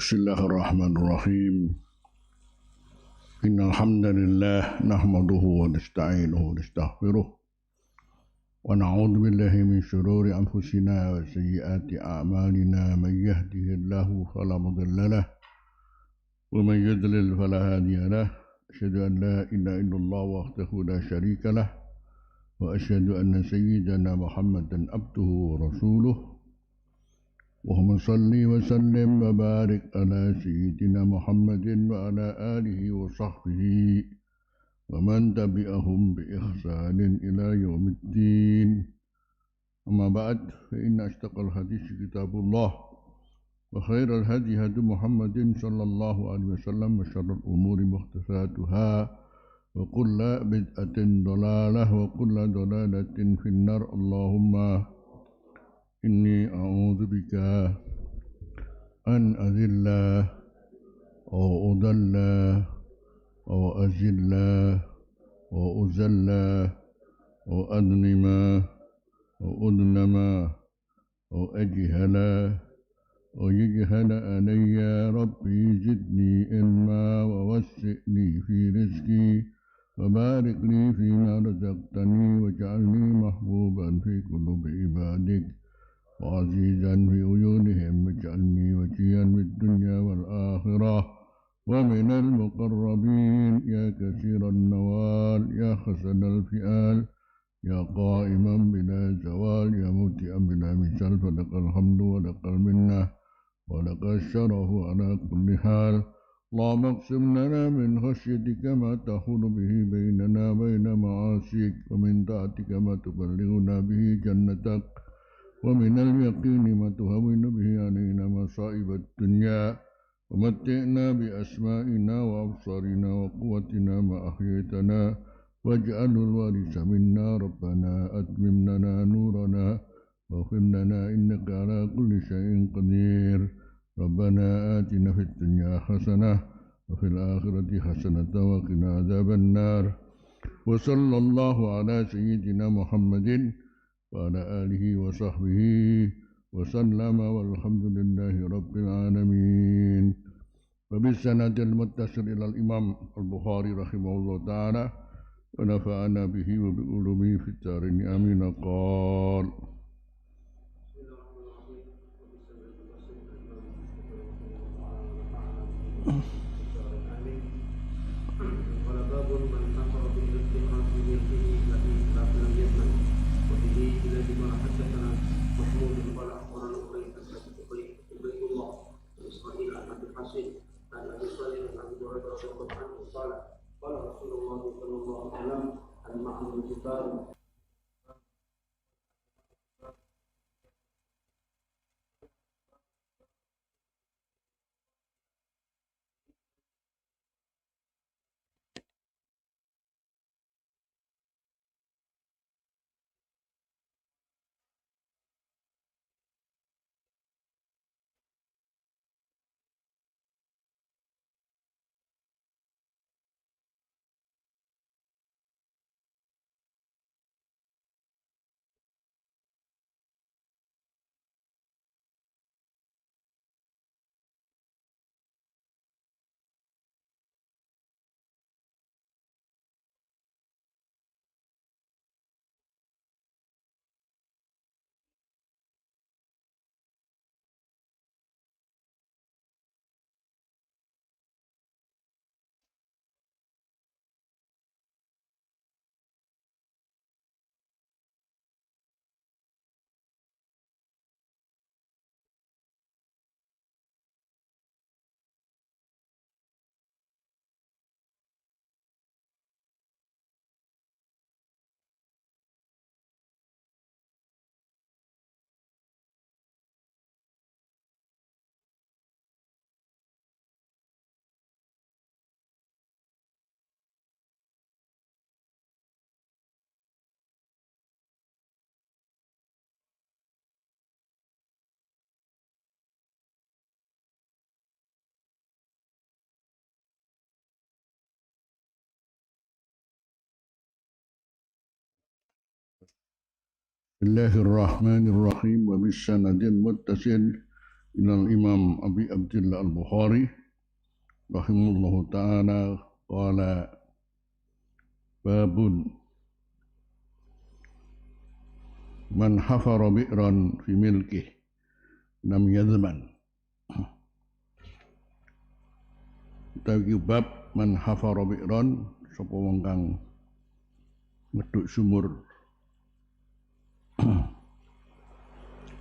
Bismillahirrahmanirrahim. Innal hamdalillah nahmaduhu wa nasta'inuhu wa nastaghfiruh wa na'udzu billahi min shururi anfusina wa sayyiati a'malina may yahdihillahu fala mudilla lahu wa may yudlil fala hadiya lahu. Asyhadu an la ilaha illallah wahdahu la syarika lah wa asyhadu anna sayyidana Muhammadan abduhu wa rasuluh. Allahumma salli wa sallim wa barik ala sayyidina Muhammadin wa ala alihi wa sahbihi wa man tabi'ahum bi ihsanin ila yaumiddin. Amma ba'd, fa inna ashtaqal hadis kitabullah wa khairal hadi hadi Muhammadin sallallahu alaihi wasallam wa syarrul umuri muhdatsatuha wa kullu bid'atin dhalalah wa kullu dhalalatin finnar. Allahumma inni a'udzu bika an azilla aw udalla aw azilla aw uzalla aw adnima aw udnama aw ajhala aw yajhala alayya rabbi zidni ilma wa wassi'ni fi rizqi wa barik li fima razaqtani waj'alni mahbuban fi qulubi ibadik وعزيزا في عيونهم واجعلني وجيا في الدنيا والآخرة ومن المقربين يا كثير النوال يا حسن الفئال يا قائما بلا زوال يا مبدئا بلا مثال فلك الحمد ولك المنة ولك الشرف على كل حال. اللهم اقسم لنا من خشيتك ما تحول به بيننا وبين معاصيك ومن طاعتك ما تبلغنا به جنتك ومن اليقين ما تهون به علينا مصائب الدنيا ومتعنا بأسمائنا وأبصارنا وقوتنا ما أحييتنا واجعل الوارث منا. ربنا أتمم لنا نورنا واغفر لنا إنك على كل شيء قدير. ربنا آتنا في الدنيا حسنة وفي الآخرة حسنة وقنا عذاب النار. وصلى الله على سيدنا محمد وعلى آله وصحبه وسلم والحمد لله رب العالمين. وبالسند المتصل إلى الإمام البخاري رحمه الله تعالى ونفعنا به وبعلومه في الدارين آمين. قال Bismillahirrahmanirrahim. Wa bisanadil muttasil Ilal Imam Abi Abdullah Al-Bukhari rahimahullahu ta'ala qala babun man hafara bi'ran fi milkih lam yadman. Utawi bab man hafara bi'ran sapa wong kang ngeduk sumur.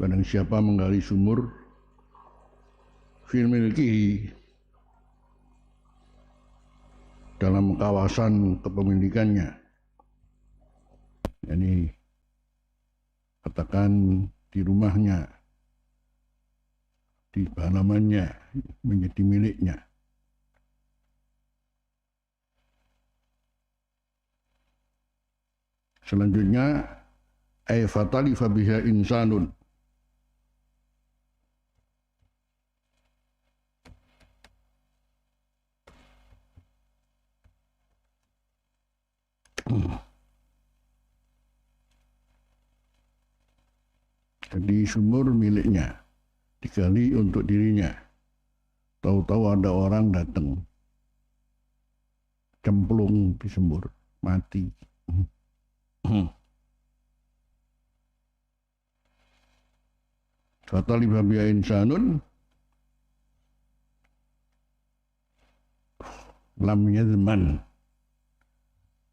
Barang siapa menggali sumur fil milkihi dalam kawasan kepemilikannya, yani katakan di rumahnya, di halamannya menjadi miliknya. Selanjutnya ay fatalifa biha insanun, jadi sumur miliknya digali untuk dirinya. Tahu-tahu ada orang datang cemplung di sumur, mati. Fatalifa biha insanun lam yadman,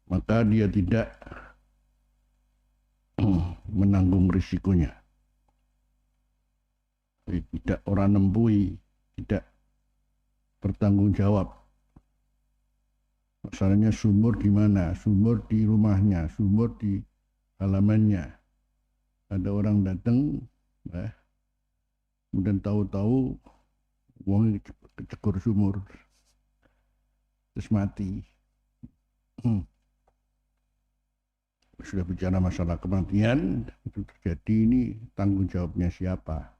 maka dia tidak menanggung risikonya. Tidak orang nembui, tidak bertanggung jawab. Masalahnya sumur di mana? Sumur di rumahnya, sumur di halamannya. Ada orang datang, kemudian tahu-tahu uang kecekur sumur, terus mati. Sudah bicara masalah kematian, itu terjadi, ini tanggung jawabnya siapa?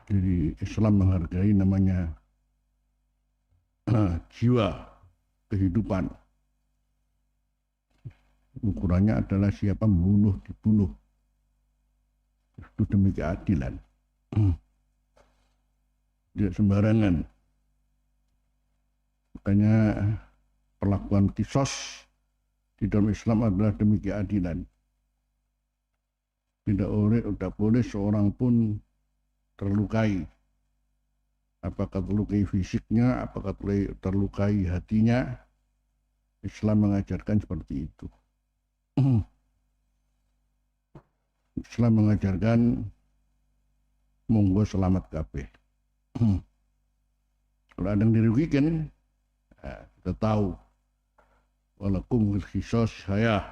Jadi Islam menghargai namanya jiwa, kehidupan. Ukurannya adalah siapa membunuh, dibunuh. Itu demi keadilan. Tidak sembarangan. Makanya perlakuan kisos di dalam Islam adalah demi keadilan. Tidak boleh seorang pun terlukai. Apakah terlukai fisiknya, apakah terlukai hatinya. Islam mengajarkan seperti itu. Islam mengajarkan monggo selamat kabeh. Kalau ada yang dirugikan, kita tahu walakum fil qisas hayah.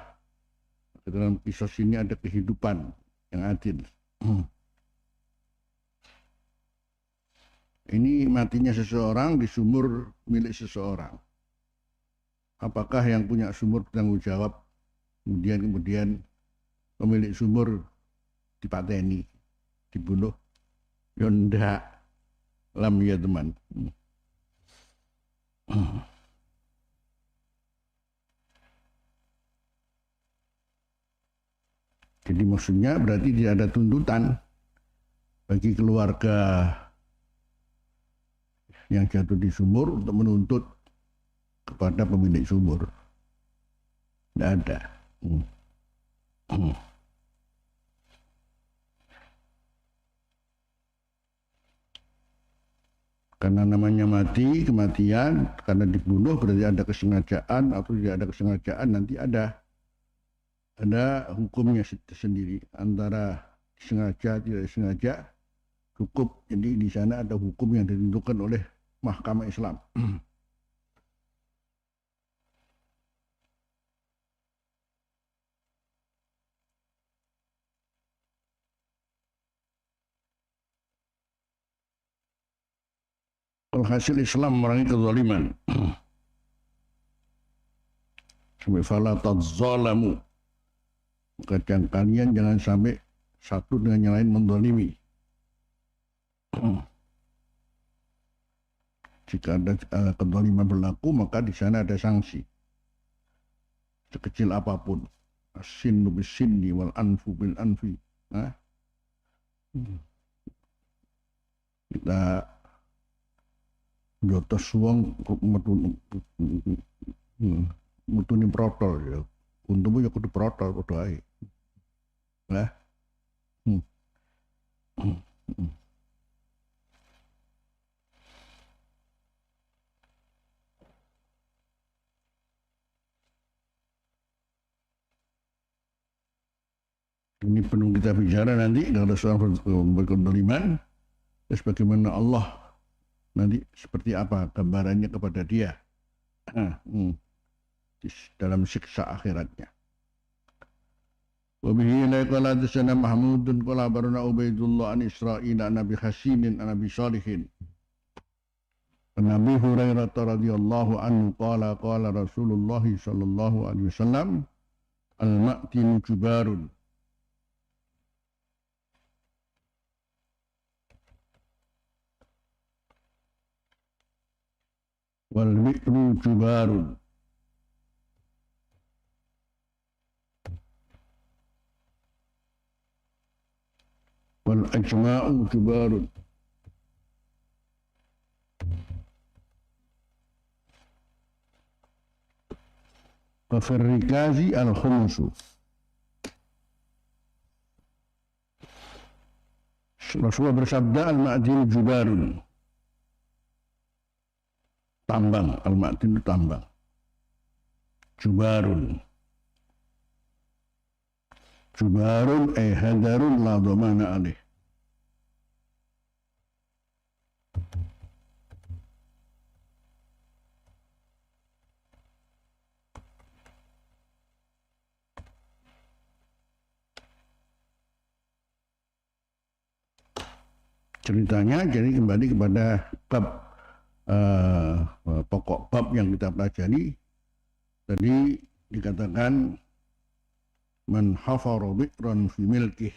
Dalam kisos ini ada kehidupan yang adil. Ini matinya seseorang di sumur milik seseorang. Apakah yang punya sumur bertanggung jawab? Kemudian pemilik sumur dipateni, dibunuh? Ya ndak, lam ya teman. Jadi maksudnya berarti tidak ada tuntutan bagi keluarga yang jatuh di sumur untuk menuntut kepada pemilik sumur. Tidak ada. Karena namanya mati, kematian, karena dibunuh berarti ada kesengajaan atau tidak ada kesengajaan, nanti ada hukumnya sendiri antara sengaja tidak sengaja cukup. Jadi di sana ada hukum yang ditentukan oleh Mahkamah Islam. Alhasil Islam memerangi kezaliman. Sampai fala tadzalamu. Maka kalian jangan sampai satu dengan yang lain menzalimi. Jika ada kezaliman berlaku, maka di sana ada sanksi. Sekecil apapun. As-sinnu bis-sinni wal anfu bil anfi. Nah, kita jotos wong metuni protol ya. Untumu ya kudu protol padha ae. Nah. Ini penuh kita bicara nanti kalau soal berkedoliman, terus bagaimana Allah nanti seperti apa gambarannya kepada dia dalam siksa akhiratnya. Wabihi la qala tasana Mahmudun qala barana Ubaidullah an Isra'il an Nabi Hasinin an Nabi Salihin. Nabi Hurairah radhiyallahu anhu qala qala Rasulullah sallallahu alaihi wasallam al-ma'tinu jubarun. Wal bi'ru jubarun. Wal ajma'u jubarun. Wa fir rikazi al khumusu. Rasulullah bersabda al-ma'din jubarun. Tambang, al-ma'din itu tambang. Jubarun. Jubarun hadarun la dhamana alih. Ceritanya jadi kembali kepada bab pokok bab yang kita pelajari tadi dikatakan man hafara bi'ran fi milkih.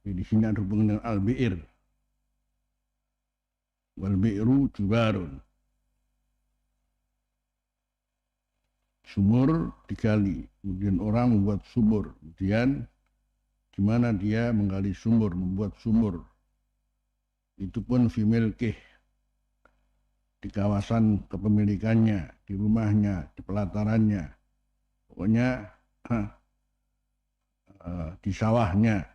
Di sini ada hubungan dengan al-bi'r. Wal bi'ru jubarun. Sumur digali, kemudian orang membuat sumur, kemudian gimana dia menggali sumur, membuat sumur. Itu pun fi milkih. Di kawasan kepemilikannya, di rumahnya, di pelatarannya, pokoknya di sawahnya.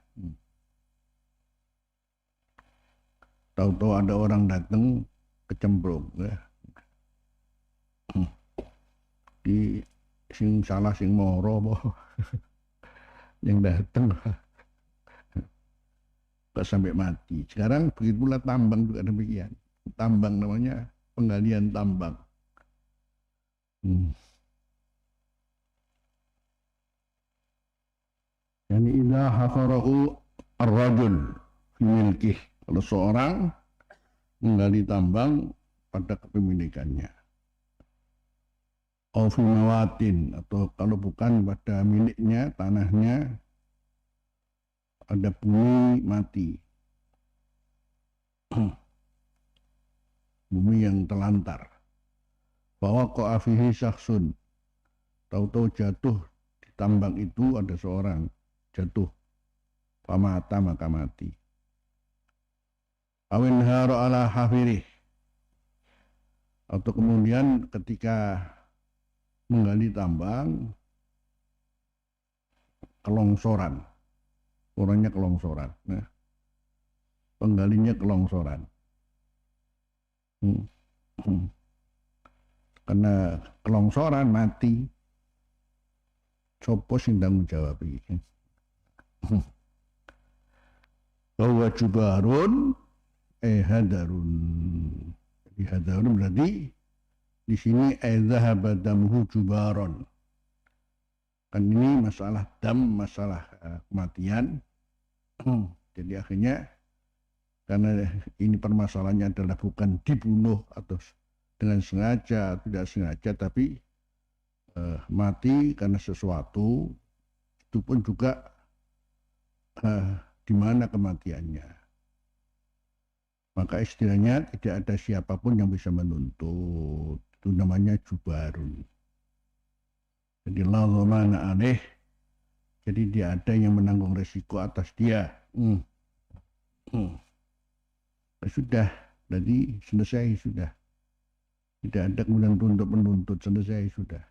Tahu-tahu ada orang datang kecemplung, ya. Di sing salah sing moro yang datang kok sampai mati. Sekarang begitu pula tambang juga demikian. Tambang namanya penggalian tambang. Yani idza hafarahu ar-rajul fi milkih. Kalau seorang menggali tambang pada kepemilikannya. Au fi mawatin, atau kalau bukan pada miliknya, tanahnya ada bumi mati. Bumi yang telantar. Bahwa qa'afihi syakhsun. Tahu-tahu jatuh di tambang itu ada seorang jatuh. Pamata maka mati. Awin haro ala hafirih. Atau kemudian ketika menggali tambang kelongsoran. Orangnya kelongsoran. Nah, penggalinya kelongsoran. Karena kelongsoran mati. Sopo sing tanggung jawab iki. Bahwa jubarun hadarun. Jadi hadarun berarti di sini zahaba damuhu jubaron. Kan ini masalah dam, masalah kematian. Jadi akhirnya karena ini permasalahannya adalah bukan dibunuh atau dengan sengaja, tidak sengaja, tapi mati karena sesuatu, itu pun juga di mana kematiannya. Maka istilahnya tidak ada siapapun yang bisa menuntut. Itu namanya jubarun. Jadi la dhamana alaih, Jadi dia ada yang menanggung resiko atas dia. Sudah, jadi selesai sudah. Tidak ada kemudian tuntut menuntut, selesai sudah.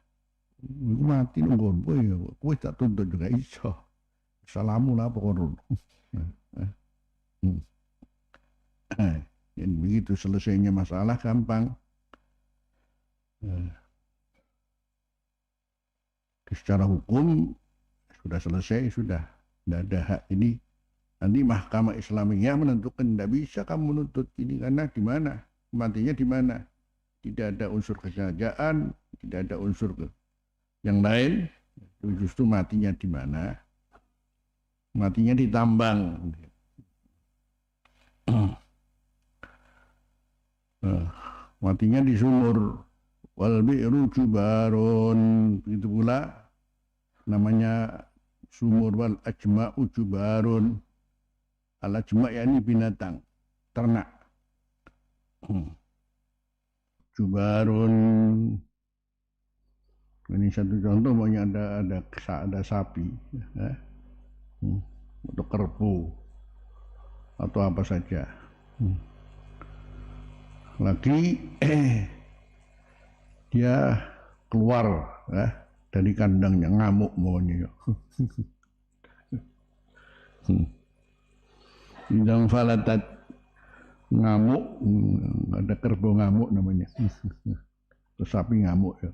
Iku mati nunggu kowe tak tuntut juga iso. Salamu lah pokoknya. Dan begitu selesainya masalah gampang. Secara hukum sudah selesai, sudah tidak ada hak ini. Nanti Mahkamah Islamiyah menentukan tidak bisa kamu menuntut ini karena di mana matinya, di mana tidak ada unsur kesengajaan, tidak ada unsur yang lain, justru matinya di mana? Matinya di tambang. Matinya di sumur. Wal bi'ru jubarun, begitu pula namanya sumur. Wal ajma'u jubarun. Al ajma' yakni binatang, ternak. Jubarun, ini satu contoh, pokoknya ada sapi, atau kerbau atau apa saja. Lagi dia keluar dari kandangnya, ngamuk maunya. Indang falatat, ngamuk, ada kerbau ngamuk namanya. Terus sapi ngamuk ya.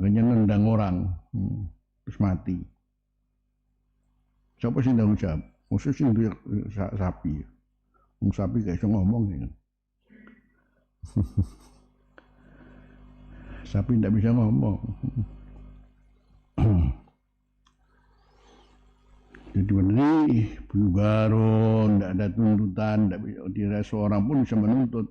Hanya nendang orang, terus mati. Siapa sih tanggung jawab? Khususnya sapi. Sapi gak bisa ngomong ya. Sapi tidak bisa ngomong. Jadi benar bubaron, tidak ada tuntutan, tidak seorang pun bisa menuntut.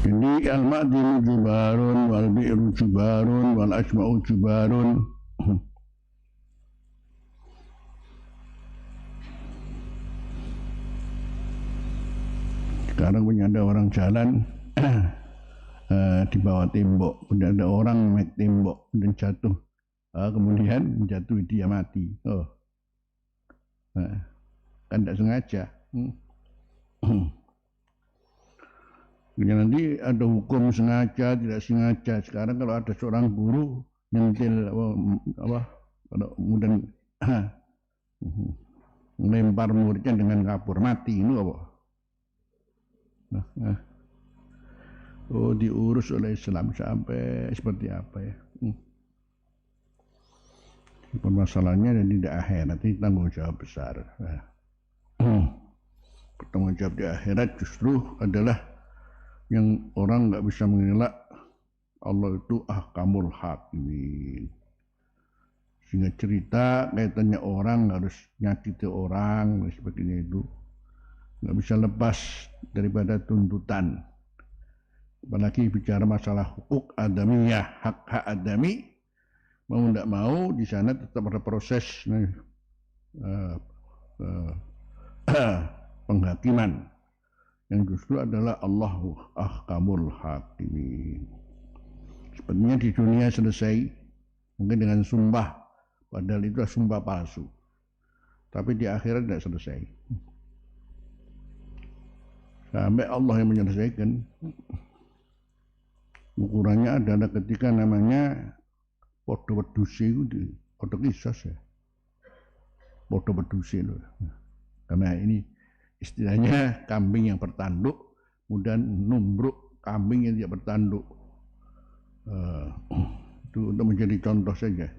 Jadi al-ma'dinu jubarun, wal bi'ru jubarun, wal ajma'u jubarun. Sekarang punya ada orang jalan di bawah tembok, kemudian ada orang naik tembok dan jatuh, kemudian jatuh dia mati. Kan tidak sengaja. Nanti ada hukum sengaja, tidak sengaja. Sekarang kalau ada seorang guru nyentil kemudian melempar muridnya dengan kapur, mati, ini apa? Diurus oleh Islam sampai seperti apa ya? Permasalahannya dan tidak akhirat, ini tanggung jawab besar. Tanggung jawab di akhirat justru adalah yang orang nggak bisa mengelak Allah itu ahkamul hakimin. Sehingga cerita kaitannya orang harus nyakiti orang dan sebagainya itu nggak bisa lepas daripada tuntutan. Apalagi bicara masalah hukuk adamiyah, hak-hak adami, mau tidak mau di sana tetap ada proses penghakiman yang justru adalah Allahu ahkamul hakimin. Sepertinya di dunia selesai mungkin dengan sumpah, padahal itu adalah sumpah palsu. Tapi di akhirat tidak selesai. Sampai Allah yang menyelesaikan. Ukurannya adalah ketika namanya podo weduse itu, podo kisos ya. Podo weduse loh. Karena ini istilahnya kambing yang bertanduk, kemudian numbruk kambing yang tidak bertanduk. Itu untuk menjadi contoh saja.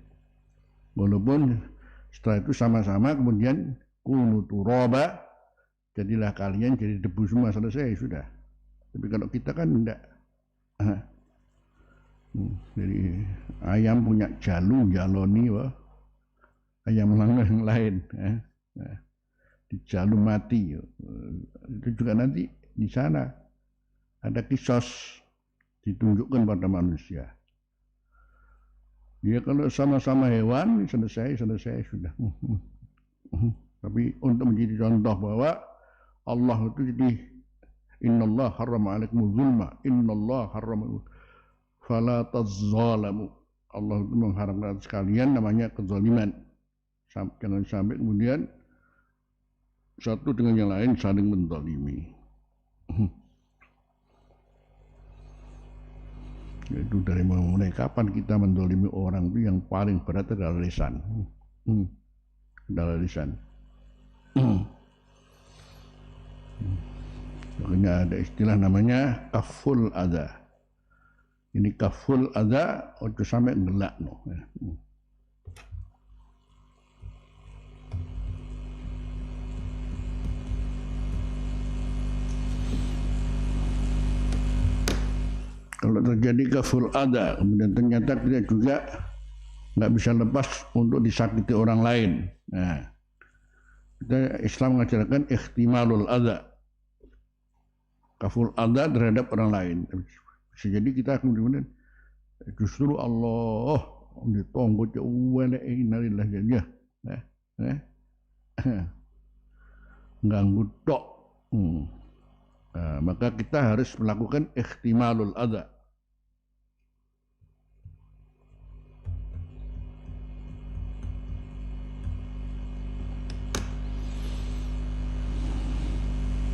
Walaupun setelah itu sama-sama kemudian kunu turaba, jadilah kalian jadi debu semua, selesai sudah. Tapi kalau kita kan tidak. Jadi ayam punya jaloni, wah. Ayam yang lain. Dijalu mati. Itu juga nanti di sana ada kisos ditunjukkan pada manusia. Ya kalau sama-sama hewan selesai sudah. Tapi untuk menjadi contoh bahwa Allah itu jadi innallah harrama alaikumuz zulma, innallah harrama fala tazzalamu. Allah itu mengharamkan sekalian namanya kezaliman. Jangan sampai kemudian satu dengan yang lain saling menzalimi. Itu dari mulai kapan kita menzalimi orang itu yang paling berat adalah lisan. Adalah lisan. Makanya ada istilah namanya kaful adha. Ini kaful adha, ojo sampai ngelak no. Kalau terjadi kaful adha, kemudian ternyata kita juga nggak bisa lepas untuk disakiti orang lain. Nah, kita Islam mengajarkan ihtimalul adha, kaful adha terhadap orang lain. Bisa jadi kita kemudian justru Allah ditonggo wala innalillah ya. Ganggu tok. Nah, maka kita harus melakukan ihtimalul adha.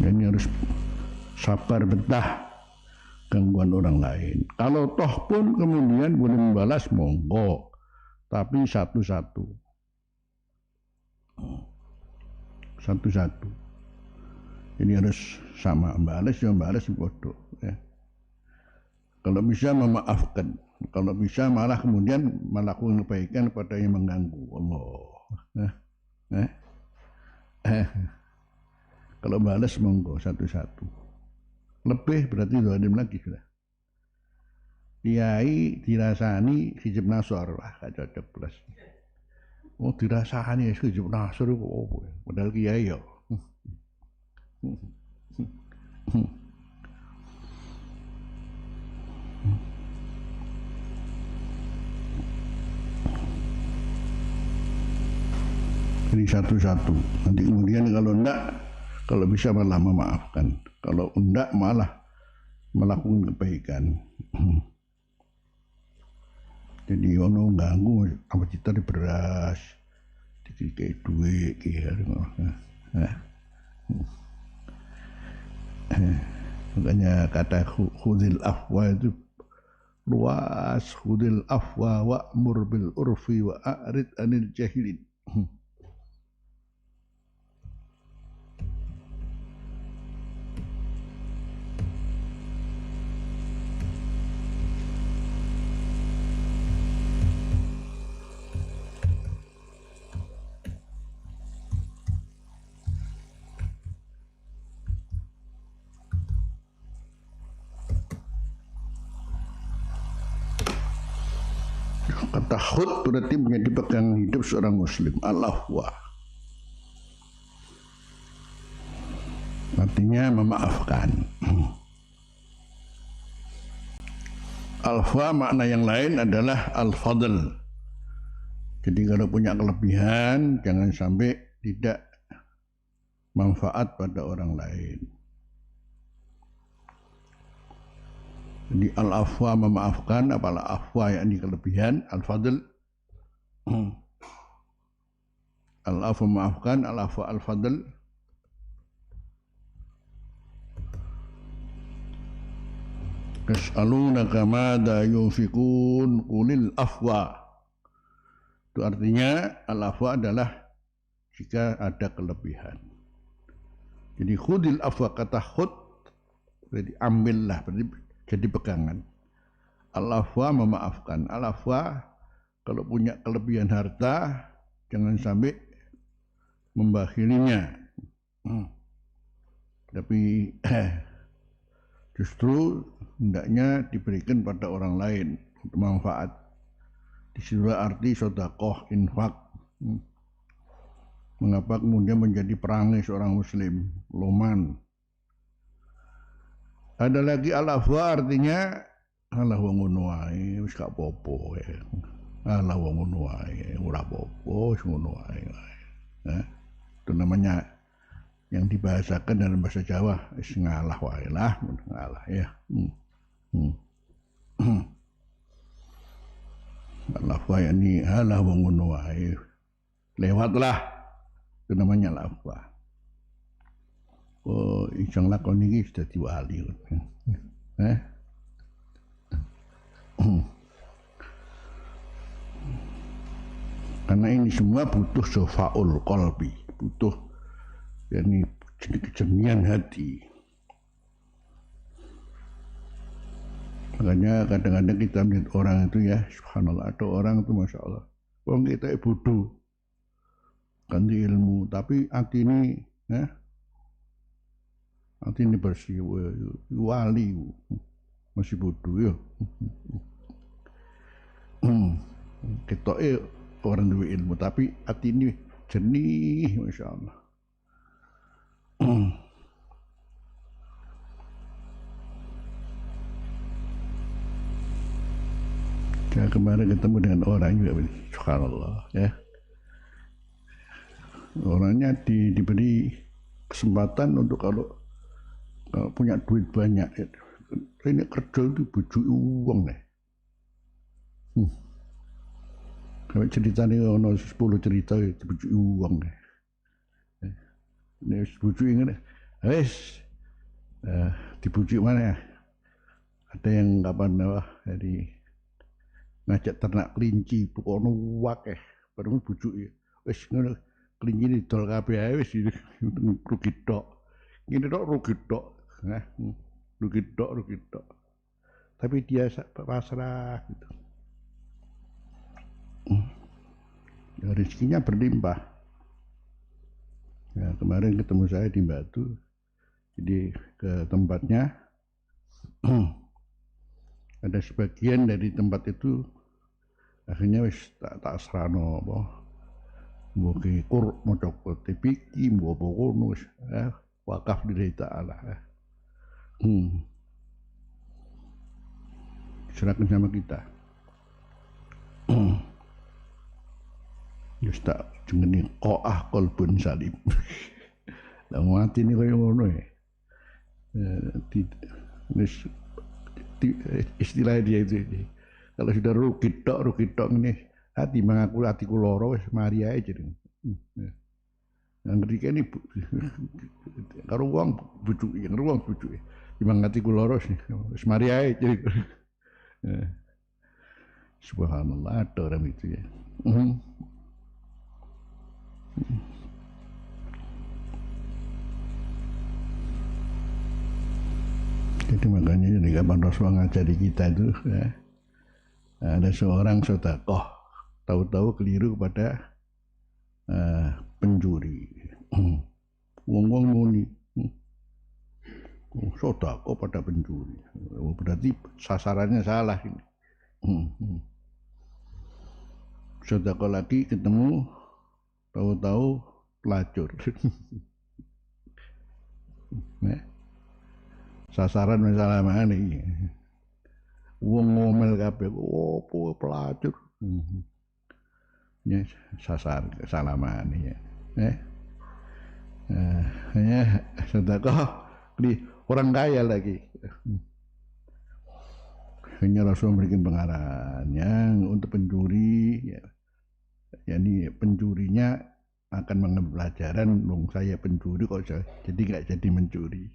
Ini harus sabar betah gangguan orang lain. Kalau toh pun kemudian boleh membalas monggo, tapi satu-satu. Satu-satu. Ini harus sama, balas ya balas bodoh. Ya. Kalau bisa memaafkan, kalau bisa malah kemudian melakukan kebaikan pada yang mengganggu. Allah. Kalau balas monggo satu-satu. Lebih berarti zalim lagi sudah. Kiai dirasani hijab nasor, wah gak cocok plus. Oh dirasani hijab nasor kok apa? Padahal kiai ya. Jadi satu-satu. Nanti kemudian kalau bisa malah memaafkan. Kalau enggak malah melakukan kebaikan. Jadi ono ganggu apa kita di beras, dikei duit, makanya kata khudil afwa itu luas. Khudil afwa wa'mur bil urfi wa a'rid anil jahilin. Kata khud berarti menjadi pegangan hidup seorang muslim. Al-afwa artinya memaafkan. Al-afwa makna yang lain adalah al-fadl. Jadi kalau punya kelebihan jangan sampai tidak manfaat pada orang lain. Jadi al-afwa memaafkan, apalah afwa yang di kelebihan, al-fadl. Al-afwa memaafkan, al-afwa al-fadl. Yas'alunaka madza yunfikun qulil afwa. Itu artinya al-afwa adalah jika ada kelebihan. Jadi khudil afwa, kata khud berarti ambillah, berarti jadi pegangan. Al-afwa memaafkan. Al-afwa kalau punya kelebihan harta jangan sampai membakhilinya. Tapi justru hendaknya diberikan pada orang lain untuk manfaat. Di situ arti sedekah, infak. Mengapa kemudian menjadi perangai seorang muslim, loman. Ada lagi al-afwa artinya alah wong ngono wae wis gak apa-apa ya. Alah wong ngono wae ora apa-apa wis ngono wae. itu namanya yang dibahasakan dalam bahasa Jawa wis ngalah wae lah, ngalah ya. Lafwa ini halah wong ngono wae. Lewatlah. Itu namanya lafwa. Oh, iseng lakon iki sudah diwali. Karena ini semua butuh sofaul qalbi, butuh yakni kejernihan hati. Makanya kadang-kadang kita melihat orang itu ya, subhanallah, ada orang itu masya Allah, orang kita bodoh, ganti ilmu, tapi hati ini, ya, hati ini bersih, wali, masih bodoh ya. Kita orang duwe ilmu, tapi hati ini jernih, masya Allah. Saya kemarin ketemu dengan orang juga, subhanallah ya. Orangnya diberi kesempatan untuk kalau punya duit banyak, ya. Ini kerja itu bujuk uang deh. Kalau ceritanya ono 10 cerita itu bujuk uang deh. Ini bujuk ini, wes dibujuk mana ya? Ada yang kapan dari ngajak ternak kelinci pokoknya wakeh baru bujuk ya wis ngono kelinci didol kabeh ae wis rugi tok ngene tok rugi tok rugi tok tapi dia pasrah gitu ya, rezekinya berlimpah ya. Kemarin ketemu saya di Batu, jadi ke tempatnya ada sebagian dari tempat itu akhirnya wis tak serano apa mbok kur maca tipiki mbok apa kono wis wakaf lillahi taala. Serahkan sama kita. Wis tak jenenge qoah qalbun salim. Lah mati ni koyo ngono ya. Istilah dia itu. Kalau sudah rugi tok ini hati mengaku hatiku loro wis mari ae jeneng. Yang ngerti ini karo wong bujuki, karo wong bujuki. Timang hatiku loro wis mari ae jeneng. Subhanallah ada orang itu ya. Jadi makanya jadi kapan Rasulullah ngajari kita itu ya. Ada seorang sedekah tahu-tahu keliru kepada pencuri. Wong-wong muni sedekah pada pencuri. Berarti sasarannya salah ini. Sedekah lagi ketemu tahu-tahu pelacur. Sasaran masalah mana ini? Wong ngomel kabeh opo pelacur. Ya sasar kesalaman ya. Ya sedekah di orang kaya lagi. Hanya Rasul memberikan pengarahan yang untuk pencuri ya. Jadi pencurinya akan mengambil pelajaran, dong saya pencuri kok jadi nggak jadi mencuri.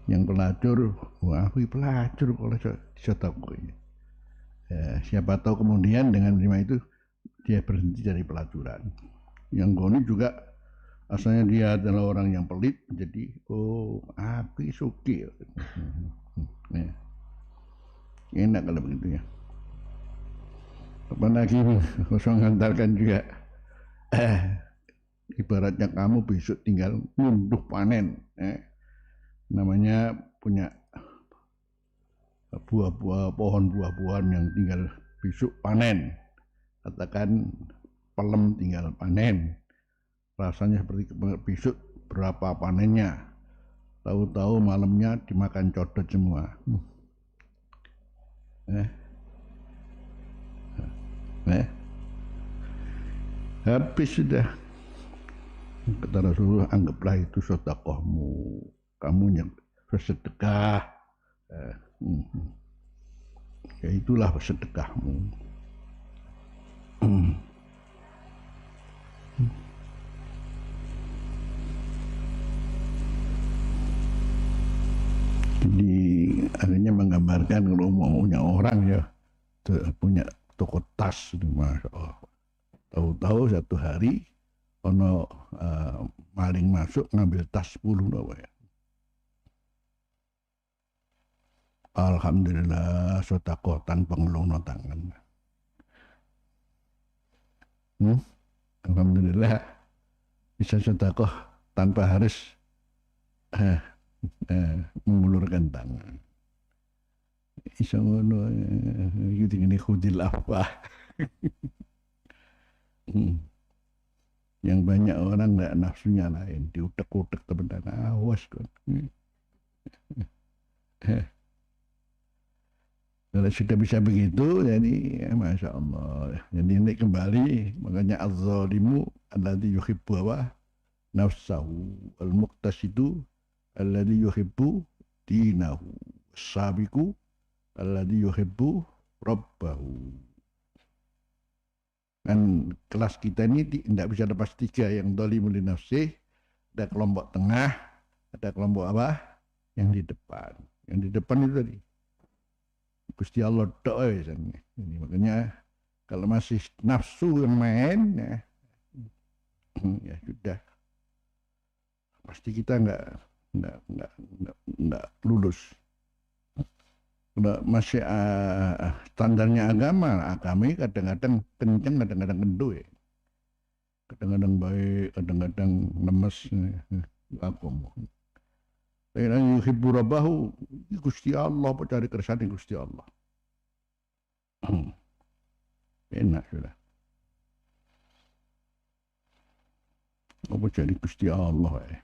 Yang pelacur, wah aku pelacur kalau sedekah. Siapa tahu kemudian dengan menerima itu dia berhenti dari pelacuran. Yang goni juga asalnya dia adalah orang yang pelit, jadi api suki. Enak kalau begitu ya. Apalagi kosong hantarkan juga. Ibaratnya kamu besok tinggal ngunduh panen. Namanya punya buah-buah pohon buah-buahan yang tinggal besok panen, katakan pelem tinggal panen, rasanya seperti besok berapa panennya, tahu-tahu malamnya dimakan codot semua. habis sudah. Kata Rasulullah, anggaplah itu sedekahmu, kamu yang bersedekah, ya itulah sedekahmu. Jadi akhirnya menggambarkan kalau maunya orang ya punya toko tas, masya Allah. Tahu-tahu satu hari ono maling masuk ngambil tas 10 ya. Alhamdulillah sedekah tanpa ngeluno tangan. Alhamdulillah bisa sedekah tanpa harus mengulurkan tangan. Iso ngono iki ngene khudil afwa. Yang banyak orang nggak nafsunya lain, diutek-utek teman-teman, awas kan. Kalau sudah bisa begitu, jadi ya, masya Allah. Jadi ini kembali, makanya az-zalimu alladhi yuhibbu apa? Nafsahu, al-muqtasidu alladhi yuhibbu dinahu, sabiku alladhi yuhibbu rabbahu. Dan kelas kita ini tidak bisa lepas tiga, yang zalimu li nafsih, ada kelompok tengah, ada kelompok apa? Yang di depan. Yang di depan itu tadi. Gusti Allah doa ini. Makanya kalau masih nafsu yang main ya sudah pasti kita nggak lulus. Kalau masih standarnya agama kadang-kadang kenceng, kadang-kadang kendu ya. Kadang-kadang baik, kadang-kadang lemes. Aku mau. Yang yuhibbu rabbahu, Gusti Allah, apa cari kersane Gusti Allah. Enak sudah. Apa cari Gusti Allah ya.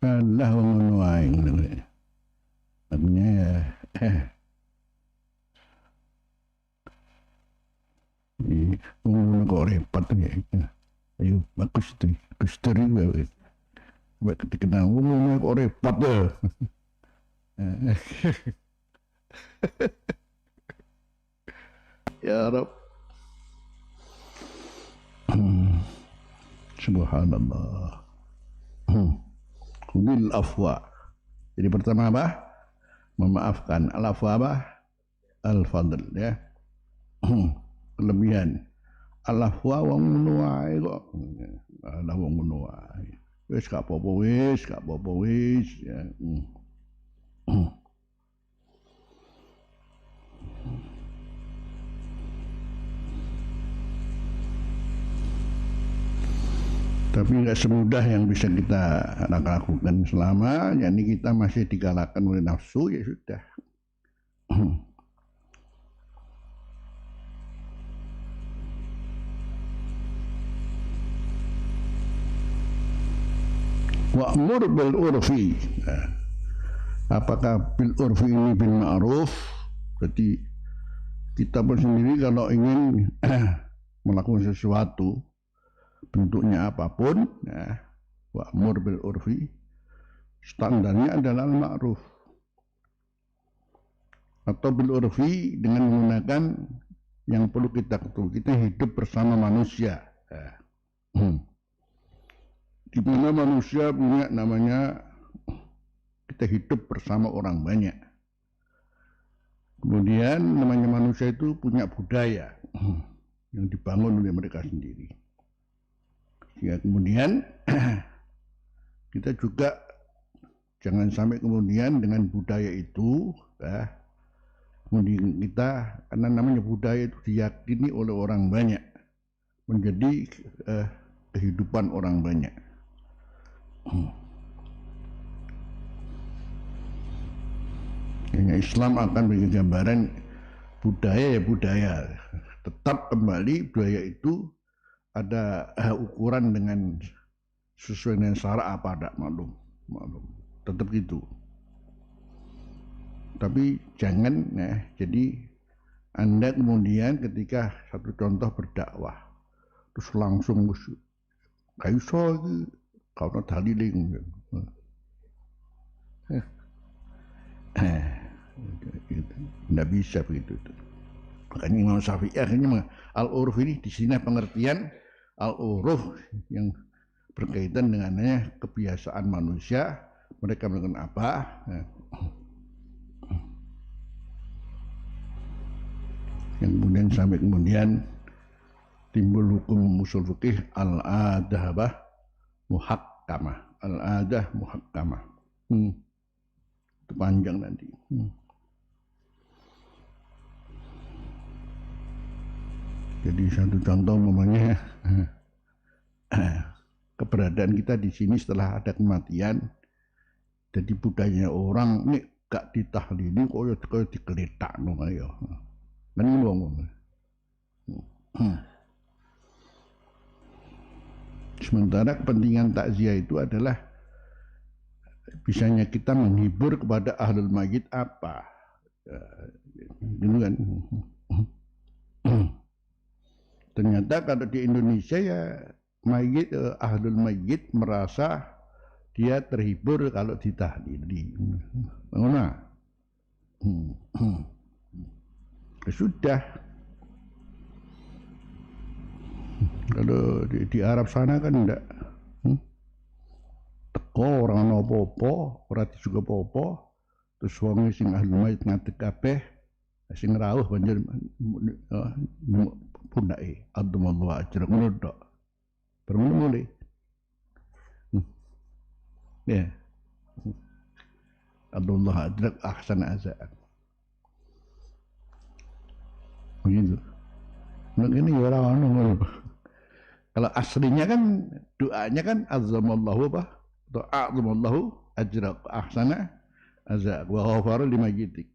Allah ngono wae ngono. Artinya ngono kok repot ya. Ayo bagus tuh. Kusteri wae. Baik dikenal ngono kok repot ya. Ya Rabb. Subhanallah. Khudil afwa. Jadi pertama apa? Memaafkan. Al-afwa apa? Al-fadl ya. Kelebihan. Al-afwa wong ngono wae kok. Ala wong ngono wae. Wis gak apa-apa wis ya. Tapi nggak semudah yang bisa kita lakukan selama jadi kita masih digalakkan oleh nafsu, ya sudah. Wa'mur bil urfi. Apakah bil urfi ini bil ma'ruf? Jadi kita pun sendiri kalau ingin melakukan sesuatu bentuknya apapun, ya, wa'mur bil urfi, standarnya adalah al-ma'ruf. Atau bil urfi dengan menggunakan yang perlu kita ketahui, kita hidup bersama manusia. Ya. Di mana manusia punya namanya kita hidup bersama orang banyak. Kemudian namanya manusia itu punya budaya yang dibangun oleh mereka sendiri. Ya, kemudian kita juga jangan sampai kemudian dengan budaya itu, kemudian kita, karena namanya budaya itu diyakini oleh orang banyak, menjadi kehidupan orang banyak. Islam akan beri gambaran budaya ya budaya, tetap kembali budaya itu ada ukuran sesuai dengan syarak apa ada maklum tetap gitu. Tapi jangan jadi Anda kemudian ketika satu contoh berdakwah terus langsung kayak iso iki kalau daliling. Tidak bisa begitu. Makanya Imam Syafi'i akhirnya al-uruf ini di sini pengertian al-uruf yang berkaitan dengannya kebiasaan manusia, mereka melakukan apa. Yang kemudian sampai kemudian timbul hukum usul fikih al-adah muhakkamah. Al-adah muhakkamah. Itu panjang nanti. Jadi satu contoh umpamanya keberadaan kita di sini setelah ada kematian, jadi budayanya orang ini gak ditahlili kok digeletak no ayo. Kan ngomong. Sementara kepentingan takziah itu adalah bisanya kita menghibur kepada ahlul mayyit apa? Gitu kan. Ternyata kalau di Indonesia ya mayyit, ahlul mayyit merasa dia terhibur kalau ditahlili. Bagaimana? Sudah. Kalau di Arab sana kan enggak. Teko orang ana apa-apa, ora juga apa-apa. Terus wong sing ahlul mayyit ngadeg kabeh, sing rawuh banjur pundake adzamallahu ajra ngono tok. Permene mulai. Ya. Abdullah adrak ahsan azaan. Begitu. Nah ini orang ngono. Kalau aslinya kan doanya kan azzamallahu apa? Atau a'zamallahu ajrak ahsana azaan wa ghafara limayyitik.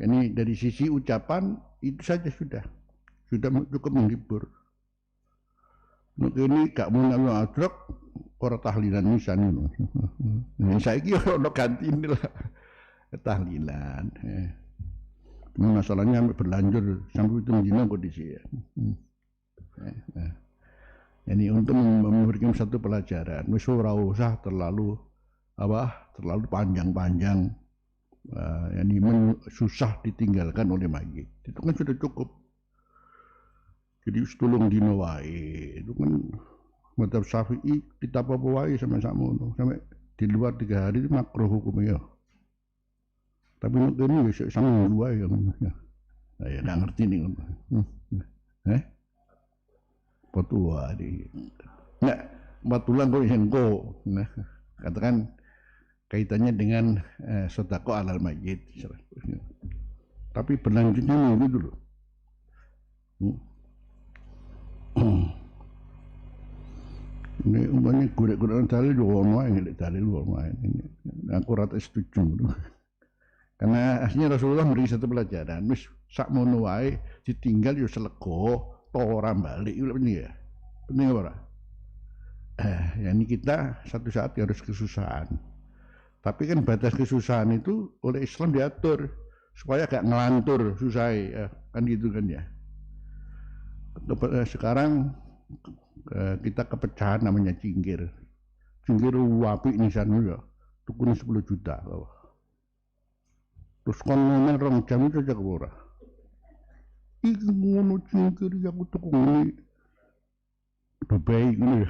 Ini dari sisi ucapan itu saja sudah cukup menghibur. Ini gak mau ngambil adrak orang tahlilan misalnya. Saya kira orang ganti inilah tahlilan. Masalahnya sampai berlanjur sampai itu dino kondisi ya. Jadi untuk memberikan satu pelajaran, wis ora usah terlalu panjang-panjang. Yani susah ditinggalkan oleh mayit. Itu kan sudah cukup. Jadi setulung dino wae. Itu kan mazhab Syafi'i kita apa wae sama-sama sampai di luar 3 hari itu makruh hukumnya. Tapi ini bisa sama dua ya. Saya nggak ngerti nih. Petua di. Nggak, batulan kok yang nah, katakan kaitannya dengan sedekah alal mayyit. Tapi berlanjutnya ini dulu. Ini umpamanya gurek-gurek dalil juga orang lain, dalil orang lain. Aku rata setuju. Karena aslinya Rasulullah memberi satu pelajaran, wis sak mono wae ditinggal yo selego, ora balik ini ya. Penting apa ora? Ya ini kita satu saat harus kesusahan. Tapi kan batas kesusahan itu oleh Islam diatur supaya gak ngelantur susah ya. Kan gitu kan ya. Sekarang kita kepecahan namanya cingkir. Cingkir apik nisan ya. Tukune 10 juta. Terus kon ngomong 2 jam itu aja ora. Iki ngono cingkir aku tuku ngene. Dubai ngene.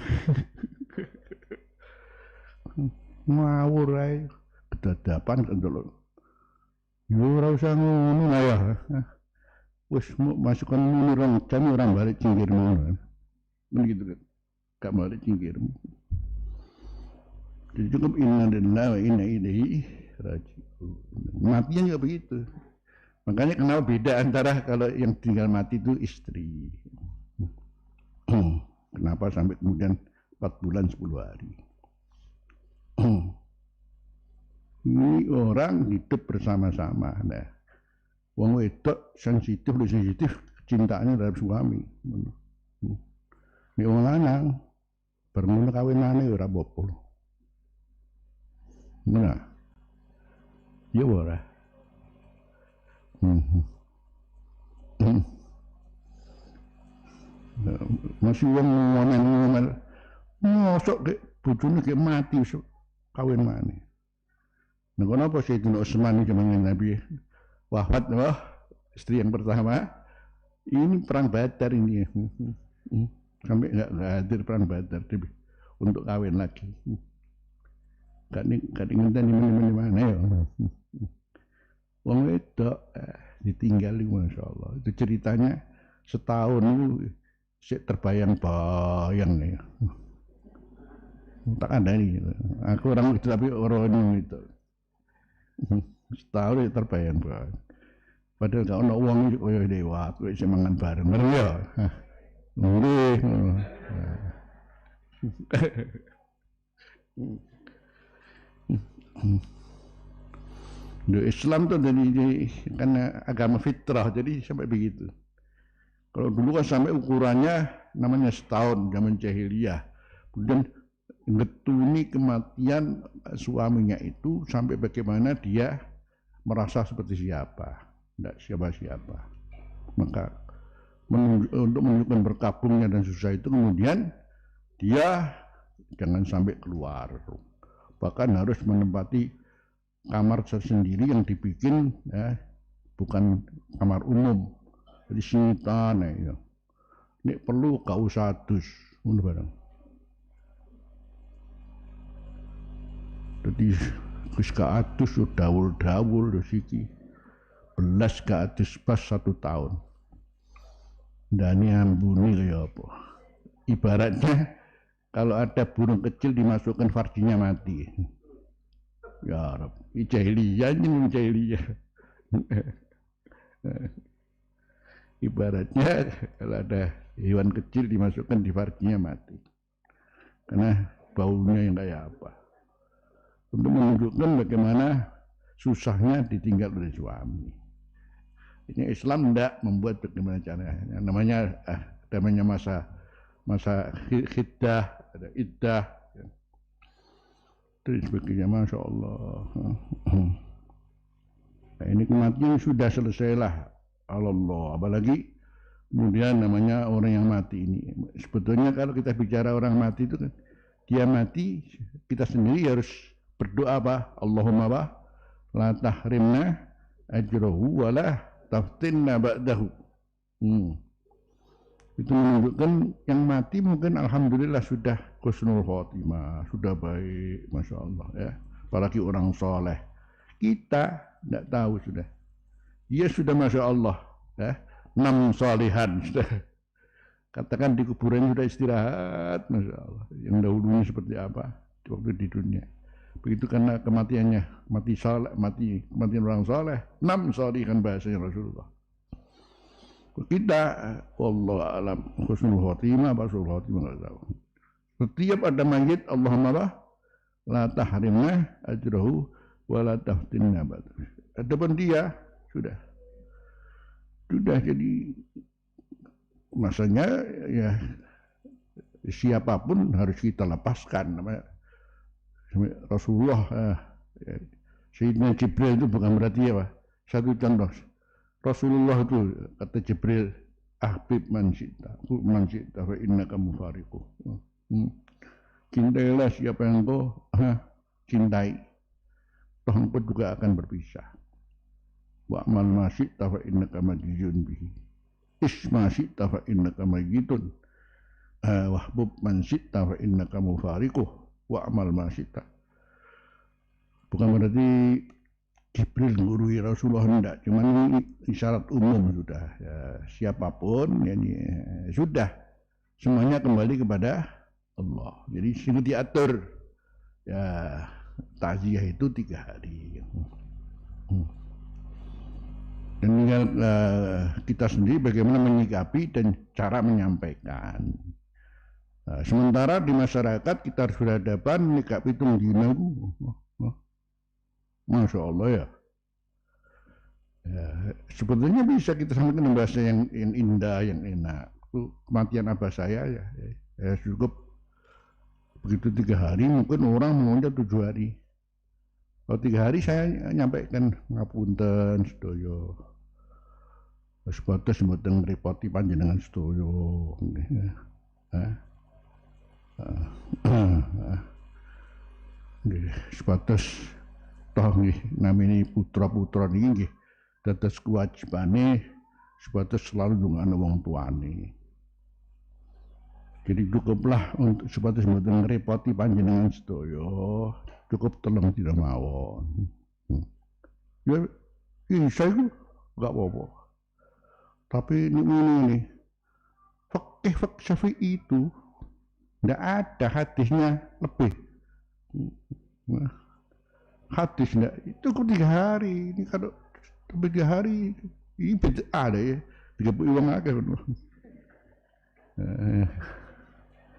Ngawur ae kedadapan kan lho. Yo ora usah ngono ya. Wis masukkan ngene 2 jam orang balik cingkir ngono. Begitu kan. Gak balik cingkir. Jadi cukup inna lillahi wa inna ilaihi raji'un. Matinya juga begitu. Makanya kenapa beda antara kalau yang tinggal mati itu istri. Kenapa sampai kemudian 4 bulan 10 hari. Ini orang hidup bersama-sama. Nah, wong wedok sensitif cintanya terhadap suami. Ini wong lanang bermula kawinane ora apa-apa. Nah, Ya ora. Hmm. Hmm. Masih wong ngomen-ngomen. Mosok ke bojone ke mati kawin maneh. Nah, kenapa Sayyidina Utsman zaman Nabi wafat, wah, istri yang pertama ini perang Badar ini, sampai nggak hadir perang Badar untuk kawin lagi. Gak ingin di mana ya. Wong wedok ditinggal, masya Allah. Itu ceritanya setahun itu terbayang-bayang ya. Tak ada nih. Aku orang itu tapi orang itu. Setahun terbayang-bayang. Padahal gak ada uang itu kaya dewa, aku bisa mangan bareng. Ngerti ya? Nggih. Islam tuh dari karena agama fitrah, jadi sampai begitu. Kalau dulu kan sampai ukurannya namanya setahun zaman jahiliyah. Kemudian ngetuni kematian suaminya itu sampai bagaimana dia merasa seperti siapa, tidak siapa-siapa. Maka untuk menunjukkan berkabungnya dan susah itu, kemudian dia jangan sampai keluar, bahkan harus menempati kamar tersendiri yang dibikin ya, bukan kamar umum. Jadi sintan ya. Ini perlu kau sadus, barang. Jadi wis kaatus dawul-dawul siki. Belas kaatus pas 1 tahun. Dani ambuni kayak apa? Ibaratnya kalau ada burung kecil dimasukkan farjinya mati. Ya Rab, jahiliyah ini jahiliyah. Ibaratnya kalau ada hewan kecil dimasukkan di farjinya mati. Karena baunya yang kayak apa. Untuk menunjukkan bagaimana susahnya ditinggal oleh suami. Ini Islam tidak membuat bagaimana caranya. Namanya masa khiddah, ada iddah, dan sebagainya. Masya Allah. Nah, ini kematian sudah selesailah. Allah, apalagi kemudian namanya orang yang mati ini. Sebetulnya kalau kita bicara orang mati itu kan, dia mati, kita sendiri harus berdoa apa? Allahumma ba la tahrimna ajrahu wa la taftinna ba'dahu. Itu menunjukkan yang mati mungkin alhamdulillah sudah husnul khotimah, sudah baik, masya Allah ya. Apalagi orang soleh. Kita tidak tahu sudah. Dia sudah masya Allah ya, 6 solihan sudah. Katakan di kuburan sudah istirahat, masya Allah. Yang dahulunya seperti apa waktu di dunia. Begitu karena kematiannya kematian orang soleh, 6 solihan bahasanya Rasulullah. Kita wallahu alam husnul khotimah apa husnul khotimah enggak tahu. Setiap ada mayit Allahumma la tahrimna ajrahu wa la taftinna ba'd. Adapun dia sudah jadi masanya ya siapapun harus kita lepaskan. Namanya Rasulullah Sayyidina Jibril itu bukan berarti apa? Satu contoh. Rasulullah itu kata Jibril, ahbib man syi'ta fa innaka mufariquh. Cintailah siapa yang kau cintai. Toh engkau juga akan berpisah. Wa'mal ma syi'ta fa innaka majzun bihi. Isma syi'ta fa innaka mayyitun. Wahbub man syi'ta fa innaka mufariquh. Wa'mal ma syi'ta. Bukan berarti Jibril menggurui Rasulullah, tidak, cuma ini isyarat umum sudah ya, siapapun yani, sudah semuanya kembali kepada Allah. Jadi sini diatur ya, takziah itu 3 hari. Dan tinggal kita sendiri bagaimana menyikapi dan cara menyampaikan. Sementara di masyarakat kita harus berhadapan menyikapi itu Masya Allah ya. Sebetulnya bisa kita sampaikan dengan bahasa yang indah, yang enak. Itu kematian abah saya ya cukup begitu 3 hari, mungkin orang maunya 7 hari. Kalau 3 hari saya nyampaikan ngapunten sedaya. Sebatas mboten ngrepoti panjenengan sedaya. Nggih. Nggih, sebatas toh nggih namine putra-putra niki nggih dados kewajibane sebatas selalu ndongakno wong tuane. Jadi cukuplah untuk sebatas mboten ngrepoti panjenengan sedaya, cukup telung dina mawon. Ya bisa itu enggak apa-apa. Tapi ini fikih Syafi'i itu enggak ada hadisnya lebih. Hadis enggak itu kok 3 hari. Ini kalau sampai 3 hari ini ada ya 30 uang akeh.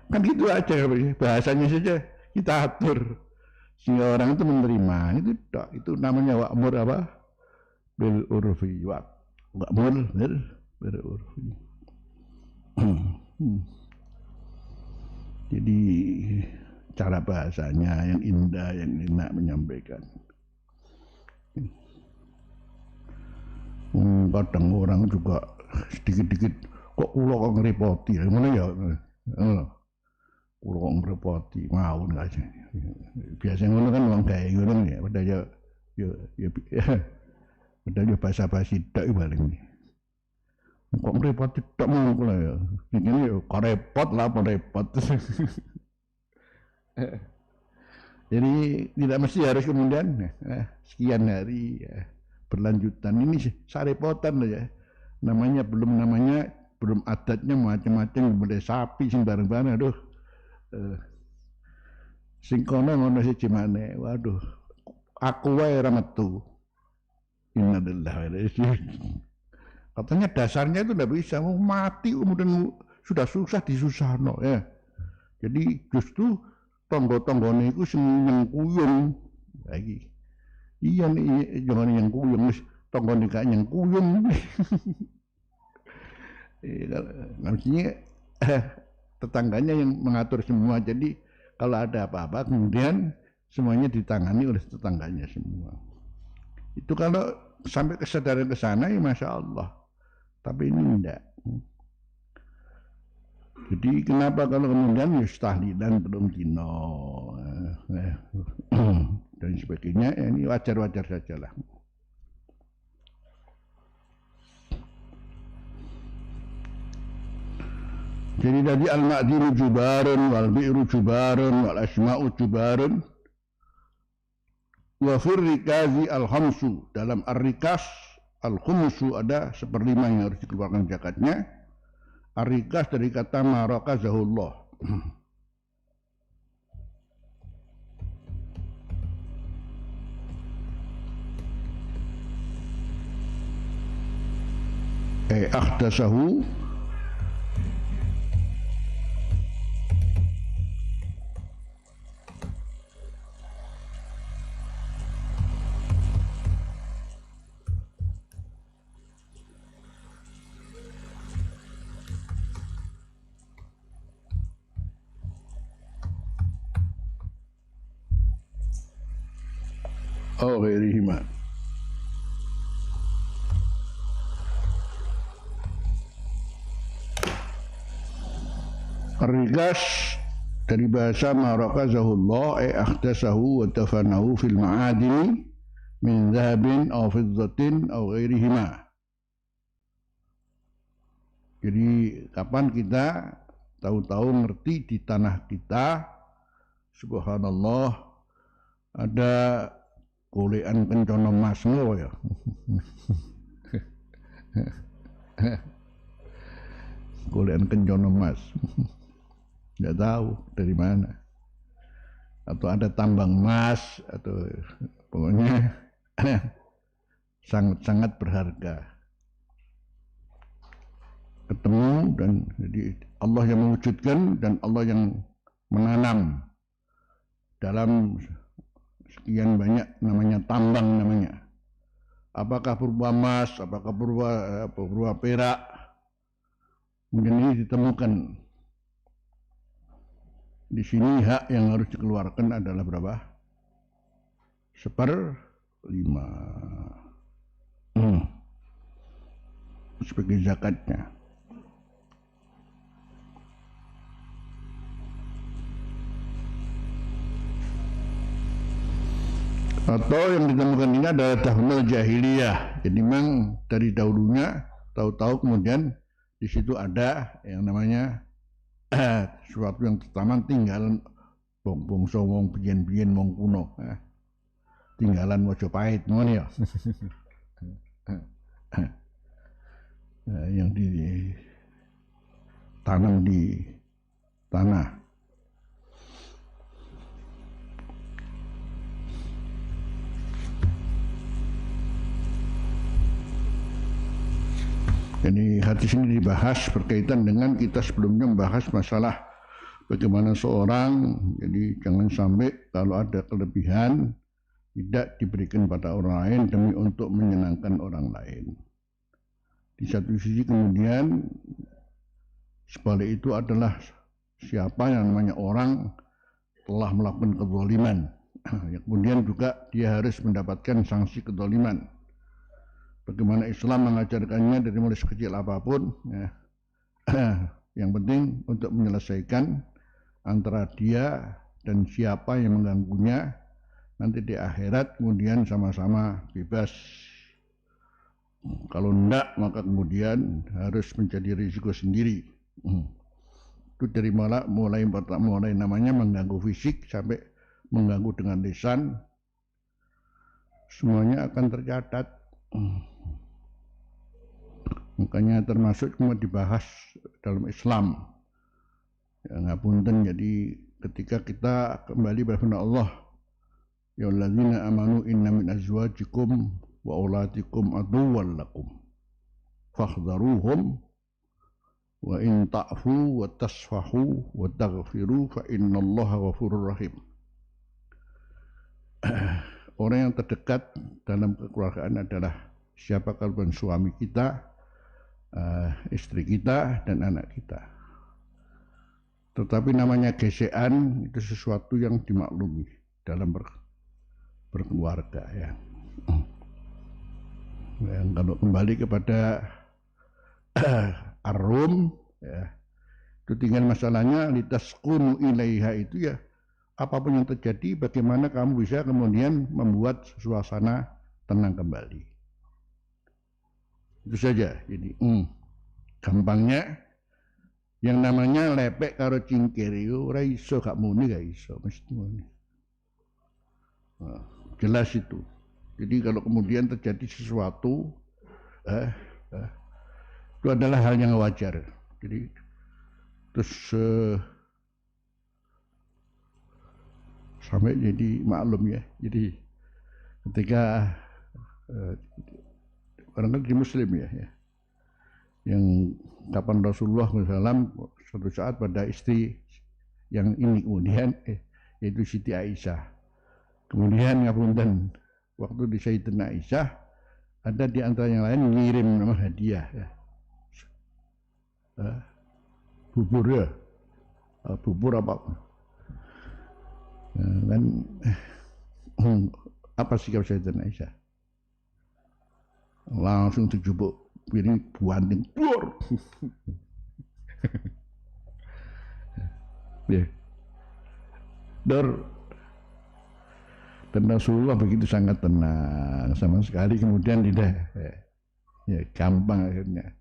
Kan gitu aja bahasanya saja kita atur sehingga orang itu menerima itu namanya wa'mur apa bil urfi wa'mur bil urfi. Jadi cara bahasanya yang indah, yang enak menyampaikan. Kadang orang juga sedikit-sedikit kok kula kok ngrepoti, mana ya? Kula kok ngrepoti, mau enggak sih. Biasanya ngono kan wong gawe ngono ya, padahal padahal basa-basi tok paling. Kok ngrepoti tok mau kula ya. Ini ya kok repot lah, apa repot. Jadi tidak mesti harus kemudian sekian hari ya, berlanjutan ini sarepotan ya. Namanya belum adatnya macam-macam mulai sapi sing bareng-bareng aduh. Sing kono ngono siji maneh. Waduh. Aku wae ora metu. Innalillahi. Katanya dasarnya itu tidak bisa mau mati kemudian sudah susah disusahno ya. Jadi justru tonggo-tonggone iku sing nyengkuyung lagi. Iya nih jangan yang kuyung wis tonggone gak nyengkuyung. Maksudnya tetangganya yang mengatur semua. Jadi kalau ada apa-apa kemudian semuanya ditangani oleh tetangganya semua. Itu kalau sampai kesadaran ke sana ya Masya Allah. Tapi ini enggak. Jadi kenapa kalau kemudian tahlilan belum dino dan sebagainya, ini wajar-wajar sajalah. Jadi tadi al-ma'dinu jubarun wal bi'ru jubarun wal asma'u jubarun wa fir rikazi al-khamsu. Dalam ar-rikas al-khumsu ada 1/5 yang harus dikeluarkan zakatnya. Ar-rikas dari kata marakazahullah. Akhdasahu au ghairihima. Ar-rikas dari bahasa marakazahullah akhdasahu wa tafanahu fil ma'adini min dhahabin aw fiddatin aw ghairihima. Jadi kapan kita tahu-tahu ngerti di tanah kita subhanallah ada golekan kencana emas ngono ya. Golekan kencana emas. Enggak tahu dari mana. Atau ada tambang emas atau pokoknya sangat-sangat berharga. Ketemu dan jadi Allah yang mewujudkan dan Allah yang menanam dalam sekian banyak namanya tambang namanya. Apakah purba emas, apakah purba perak. Kemudian ini ditemukan. Di sini hak yang harus dikeluarkan adalah berapa? 1/5 sebagai zakatnya. Atau yang ditemukan ini adalah tahunul jahiliyah. Jadi memang dari dahulunya tahu-tahu kemudian di situ ada yang namanya sesuatu yang pertama tinggalan bongso wong biyen-biyen wong kuno. Tinggalan Mojopahit ngono ya. Yang ditanam di tanah. Jadi hadis ini dibahas berkaitan dengan kita sebelumnya membahas masalah bagaimana seorang, jadi jangan sampai kalau ada kelebihan tidak diberikan pada orang lain demi untuk menyenangkan orang lain. Di satu sisi kemudian sebalik itu adalah siapa yang namanya orang telah melakukan kezaliman. Kemudian juga dia harus mendapatkan sanksi kezaliman. Bagaimana Islam mengajarkannya dari mulai sekecil apapun, ya. Yang penting untuk menyelesaikan antara dia dan siapa yang mengganggunya, nanti di akhirat kemudian sama-sama bebas. Kalau enggak maka kemudian harus menjadi risiko sendiri. Itu dari mulai namanya mengganggu fisik sampai mengganggu dengan lisan, semuanya akan tercatat. Makanya termasuk semua dibahas dalam Islam. Ya, ngapunten, jadi ketika kita kembali kepada Allah, ya alladzina amanu inna min azwajikum wa auladikum aduwwan lakum fahdharuhum wa in ta'fu wa tasfahu wa taghfiru fa innallaha ghafurur rahim. Orang yang terdekat dalam kekeluargaan adalah siapa kalauan suami kita, istri kita, dan anak kita. Tetapi namanya gesekan itu sesuatu yang dimaklumi dalam berkeluarga, ya. Yang kalau kembali kepada Ar-Rum, ya, itu tinggal masalahnya litaskunu ilaiha, itu ya apapun yang terjadi, bagaimana kamu bisa kemudian membuat suasana tenang kembali. Itu saja. Jadi gampangnya yang namanya lepek karo cingkir itu ora iso, gak muni, gak iso, mesti muni. Nah, jelas itu. Jadi kalau kemudian terjadi sesuatu, itu adalah hal yang wajar. Jadi terus sampai jadi maklum, ya. Jadi ketika barangkali di Muslim, ya, yang kapan Rasulullah SAW suatu saat pada istri yang ini kemudian yaitu Siti Aisyah, kemudian ngapunten waktu di Sayyidina Aisyah ada di antara yang lain ngirim nama hadiah, ya. Bubur, ya, bubur apa? Kan apa sikap Sayyidina Aisyah? Langsung dijupuk piring buanting, bur. Ya. Dan Rasulullah begitu sangat tenang sama sekali, kemudian tidak, ya gampang akhirnya.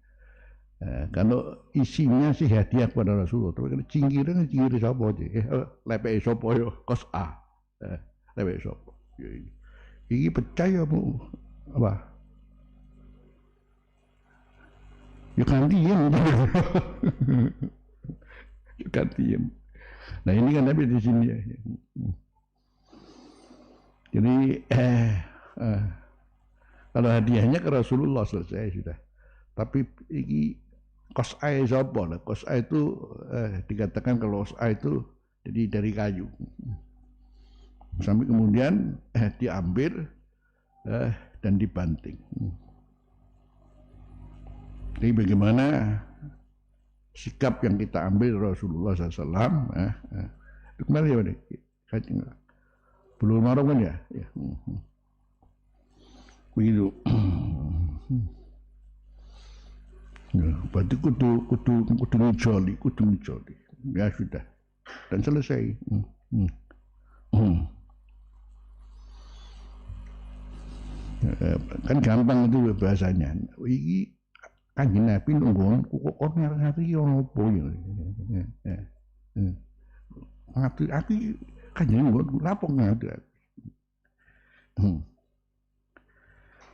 Kalau isinya sih hadiah kepada Rasulullah, tapi kalau cingkiran siapa aja, lepek siapa yo, kos A, lepek siapa, ini percaya bu apa? Ya kan diem, ya kan diem. Nah ini kan tapi di sini, ya. Jadi kalau hadiahnya ke Rasulullah selesai sudah. Tapi ini kos A siapa lah? Kos A itu dikatakan kalau kos A itu jadi dari kayu. Sampai kemudian diambil dan dibanting. Jadi bagaimana sikap yang kita ambil Rasulullah SAW? Itu kemarin ya, Bulughul Maram kan ya? Ya. Begitu. Ya, berarti kudu ngijoli. Ya sudah. Dan selesai. Kan gampang itu bahasanya. Iki Kanjeng Nabi nunggu kok ngerti ono apa ya. Ngerti aku kanjeng nunggu lapo ngerti.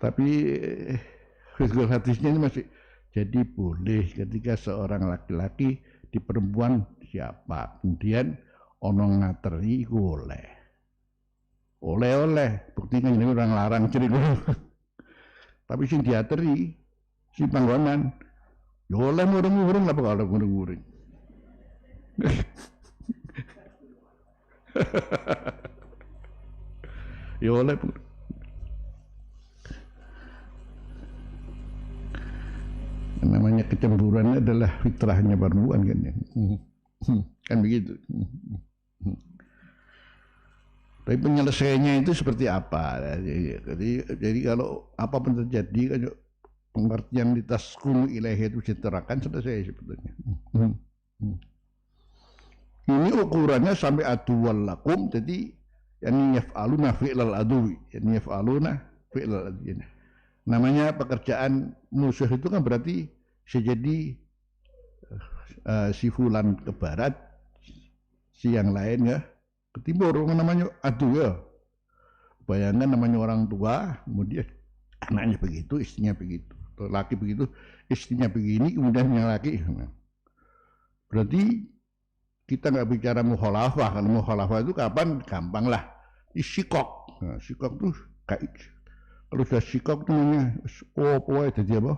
Tapi figur hadisnya ini masih jadi boleh ketika seorang laki-laki di perempuan siapa kemudian ono ngateri boleh buktinya ini orang larang cerita tapi sing diateri si panggonan ya oleh murung-murung apa kalau murung-murung ya oleh namanya kecemburuan adalah fitrahnya perempuan kan ya. Kan begitu. Tapi penyelesaiannya itu seperti apa? Jadi kalau apapun terjadi kan pengertian di taskunu ilahi itu diterakan selesai sebetulnya. Ini ukurannya sampai aduwal lakum, jadi yani yaf'aluna fi'lal adwi, yani yaf'aluna fi'lal adwi. Namanya pekerjaan musuh itu kan berarti sejadi si fulan ke barat, si yang lain ya ke timur, namanya adu ya. Bayangkan namanya orang tua, kemudian anaknya begitu, istrinya begitu, laki begitu, istrinya begini, kemudian yang laki. Berarti kita nggak bicara mukhalafah, kalau mukhalafah itu kapan? Gampang lah, isikok. Nah, sikok tuh kayak kalau sudah sikok itu namanya apa jadi apa?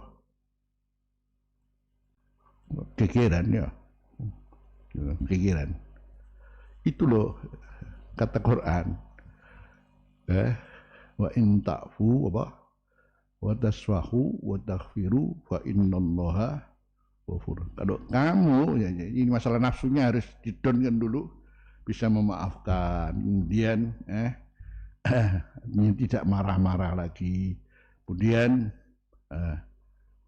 Gegeran ya. Gegeran. Itu loh kata Quran. Wa in ta'fu apa? Wa tasfahu wa taghfiru fa innallaha ghafur. Kalau kamu ya, ini masalah nafsunya harus didonkan dulu, bisa memaafkan, kemudian tidak marah-marah lagi, kemudian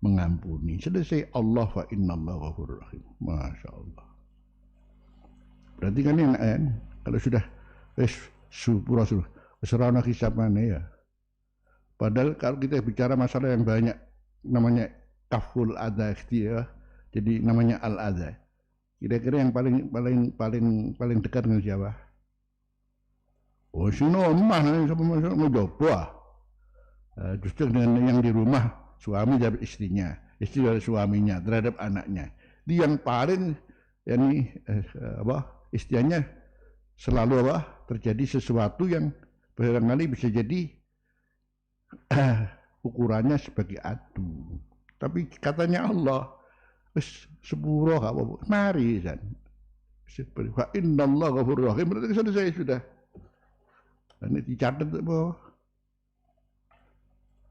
mengampuni. Selesai Allah fa innallaha ghafurur rahim. Masya Allah. Berarti kan enak kan? Kalau sudah syukur serana hisab mana ya. Padahal kalau kita bicara masalah yang banyak namanya kaful adha ya. Jadi namanya al adha. Kira-kira yang paling dekat dengan siapa? Oh sino rumah nanti sama mau coba. Justru dengan yang di rumah suami dari istrinya, istri dari suaminya terhadap anaknya. Dia yang paling yakni istilahnya selalu terjadi sesuatu yang barangkali bisa jadi ukurannya sebagai adu. Tapi katanya Allah sepuluh apa mari kan. Fa innallaha ghafurur rahim, berarti selesai sudah. Ini dicatat apa?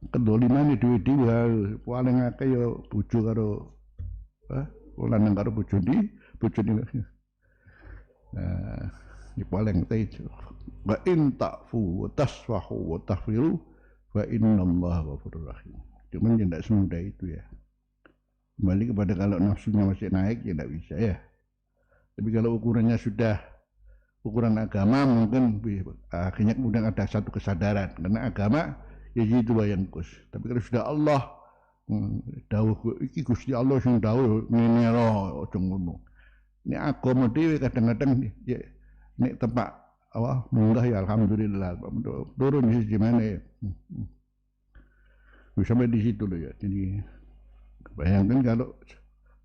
Kedoliman di dhewe paling akeh ya bojo karo lanang karo bojone. Di paling itu. Wa in ta'fu wa tasfahu wa taghfiru fa innallaha ghafurur rahim. Cuman tidak semudah itu ya. Kembali kepada kalau nafsunya masih naik ya tidak bisa ya. Tapi kalau ukurannya sudah ukuran agama mungkin akhirnya kemudian ada satu kesadaran karena agama ya itu yang kus. Tapi kalau sudah Allah dawuh iki Gusti Allah sing dawuh ngene lho aja ngono. Ini agama dhewe kadang-kadang ya nek tempat munggah ya alhamdulillah turun di gimana ya. Sampai di situ loh ya. Jadi bayangkan kalau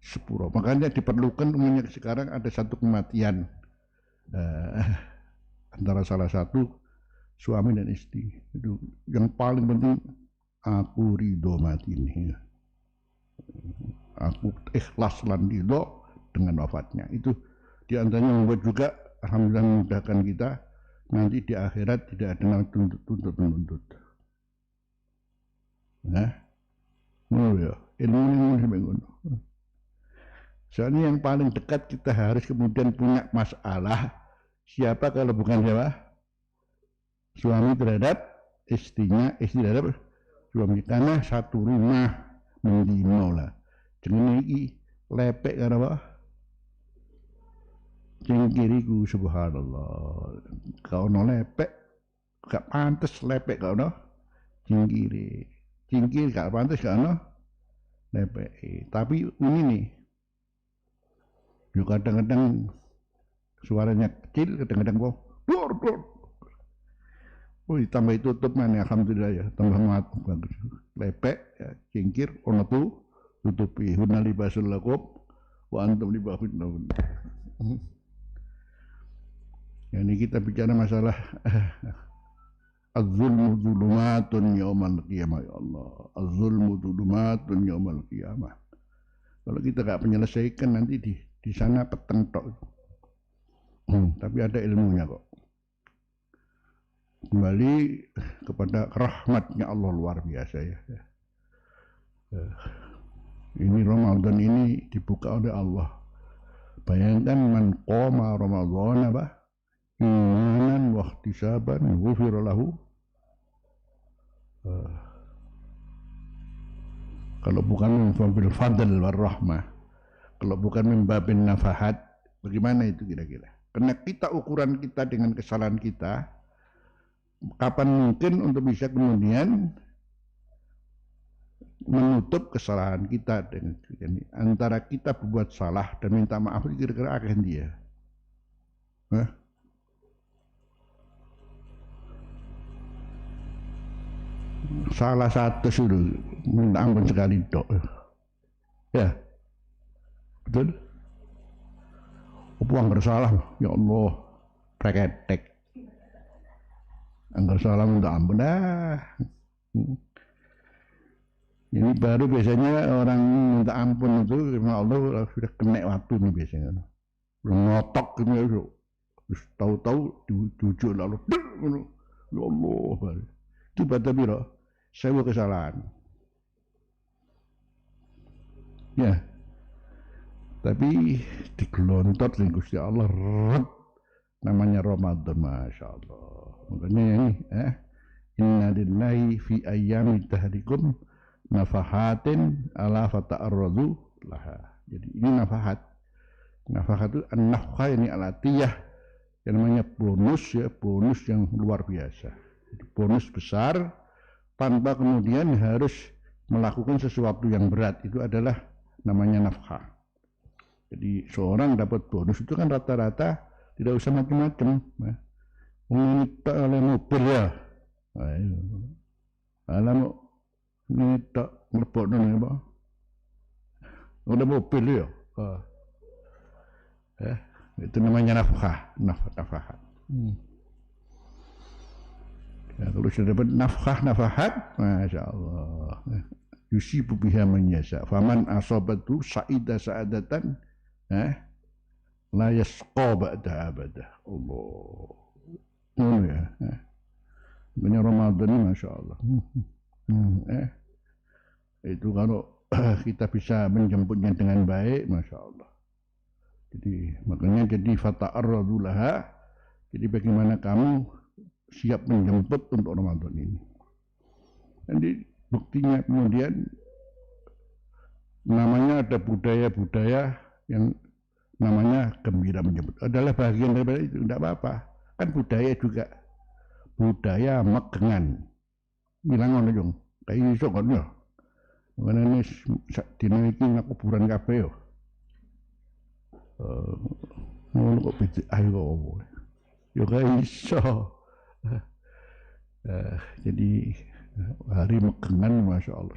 sepuro. Makanya diperlukan umumnya sekarang ada satu kematian antara salah satu suami dan istri. Itu yang paling penting, aku ridho mati ini. Aku ikhlas lan ridho dengan wafatnya. Itu diantaranya membuat juga alhamdulillah memudahkan kita nanti di akhirat tidak ada tuntut menuntut. Nah, ya ilmu sampai ngono. Soalnya yang paling dekat kita harus kemudian punya masalah. Siapa kalau bukan siapa? suami terhadap istrinya, istri terhadap suami, karena satu rumah mendino lah. Jenenge iki lepek karo apa? Cingkiriku subhanallah. Kau no lepek, gak pantes lepek kau no cingkiri. Cingkir gak pantes gak no lepek. Tapi ini nih, juga kadang-kadang suaranya kecil, kadang-kadang kok dor. Oh, tambah tutup mana, alhamdulillah ya, tambah bagus. Lepek, ya, cingkir, ono tu tutupi. Hunna libasul lakum, wa antum libasun lahun. Ini kita bicara masalah az-zulmu dzulumatun yaumal qiyamah, ya Allah. Az-zulmu dzulumatun yaumal qiyamah. Kalau kita gak menyelesaikan nanti di sana peteng tok. Tapi ada ilmunya kok. Kembali kepada rahmatnya Allah luar biasa ya. Ini Ramadan ini dibuka oleh Allah. Bayangkan man qoma Ramadan apa? Imanan wa ihtisaban ghufira lahu. Kalau bukan min fadl war rahmah, kalau bukan min babin nafahat, bagaimana itu kira-kira? Karena kita ukuran kita dengan kesalahan kita, kapan mungkin untuk bisa kemudian menutup kesalahan kita dengan ini, antara kita berbuat salah dan minta maaf, kira-kira akan dia. Salah satu sudah minta ampun sekali dok. Ya, betul. Apa anggar salah? Ya Allah, preketek. Anggar salah minta ampun dah. Ini baru biasanya orang minta ampun itu karena Allah sudah kena waktu nih biasanya. Ngotok gitu, terus tahu-tahu diujuk lalu, ya Allah, baru. Itu pada biro, saya buat kesalahan. Ya, tapi digelontot dengan Gusti Allah, namanya Ramadan, masya Allah. Makanya ini, inna lillahi fi ayyami tahrikum nafahatin ala fata'arradu laha. Jadi ini nafahat. Nafahat itu an-nafkah ini alatiyah, yang namanya bonus ya, bonus yang luar biasa. Jadi bonus besar tanpa kemudian harus melakukan sesuatu yang berat, itu adalah namanya nafkah. Jadi seorang dapat bonus itu kan rata-rata tidak usah macam-macam. Minta oleh mobil ya, alam minta ngelebok nana apa? Ada mobil ya, itu namanya nafkah, nafkah. Ya, kalau sudah dapat nafahat, masya Allah. Yusibu biha man yasha. Faman asabatu sa'ida sa'adatan, la yasqa ba'da abadah. Allah. Oh ya. Banyak Ramadan ini masya Allah. Itu kalau kita bisa menjemputnya dengan baik, masya Allah. Jadi makanya jadi fata'arradu laha. Jadi bagaimana kamu siap menjemput untuk Ramadan ini. Jadi buktinya kemudian namanya ada budaya-budaya yang namanya gembira menjemput. Adalah bagian daripada itu, tidak apa-apa. Kan budaya juga. Budaya megengan. Bilang ngono jong, kayak iso kan ya. Karena ini dina iki nak kuburan kabeh yo. Ngono kok beda ayo kok opo. Yo kayak iso. Jadi hari megengan masya Allah.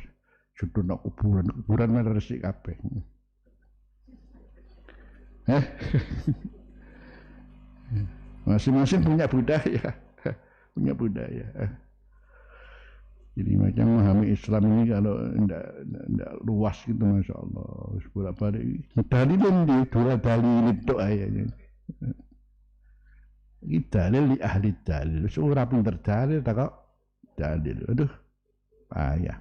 Sudah nak kuburan mana resik kabeh. Masing-masing punya budaya, punya budaya. Jadi macam memahami Islam ini kalau tidak luas gitu, masya Allah. Berapa dalilin di dua dalil itu ayatnya. Ini dalil di ahli dalil. Seorang pinter dalil tak kok dalil. Aduh, payah.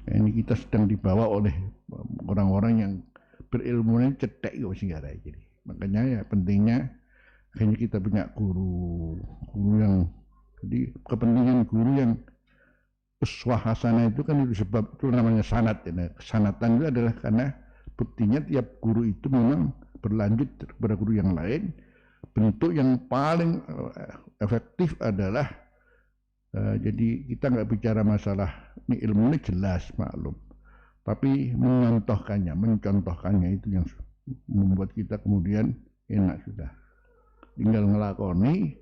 Ini kita sedang dibawa oleh orang-orang yang berilmu ini cetek kok sehingga jadi. Makanya ya pentingnya Akhirnya kita punya guru yang, jadi kepentingan guru yang uswah hasanah itu kan itu sebab itu namanya sanad. Ya. Kesanatan itu adalah karena buktinya tiap guru itu memang berlanjut kepada guru yang lain. Bentuk yang paling efektif adalah jadi kita nggak bicara masalah ini, ilmu ini jelas maklum, tapi mencontohkannya itu yang membuat kita kemudian enak sudah. Tinggal ngelakoni,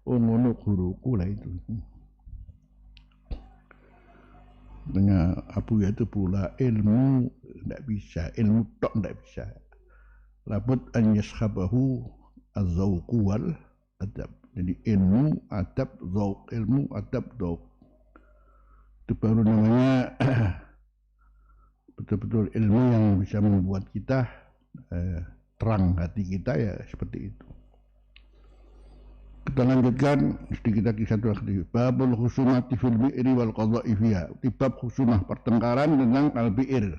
ngono guruku lah itu. Dengan Abu itu pula ilmu tidak bisa, ilmu tok tidak bisa. Labud an yashabahu az-zawqu wal adab. Jadi ilmu, adab, zawq, ilmu, adab, zawq. Itu baru namanya betul-betul ilmu yang bisa membuat kita terang hati kita, ya seperti itu. Kita lanjutkan sedikit lagi satu lagi. Babul khusumati fil bi'ri wal qadha'i fiha. Bab khusumah, pertengkaran tentang al-bi'ir,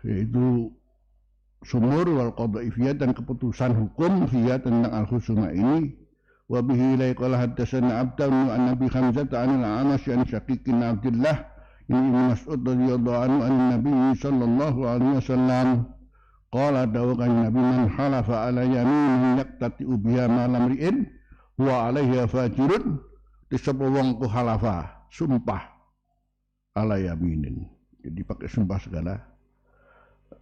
yaitu sumur, wal qadha'i fiha, dan keputusan hukum fiha tentang al-khusumah ini. Wa bihi ilai qala haddatsana Abdan an Nabi Hamzah an al-Amash an Syaqiq bin Abdullah Ibn Mas'ud radhiyallahu anhu an Nabi sallallahu alaihi wasallam qala dawukan Nabi, man halafa ala yamin yaqtati'u biha ma lam ri'in wa alaiha fajirun. Disebut wong ku halafa, sumpah ala yaminin, jadi pakai sumpah segala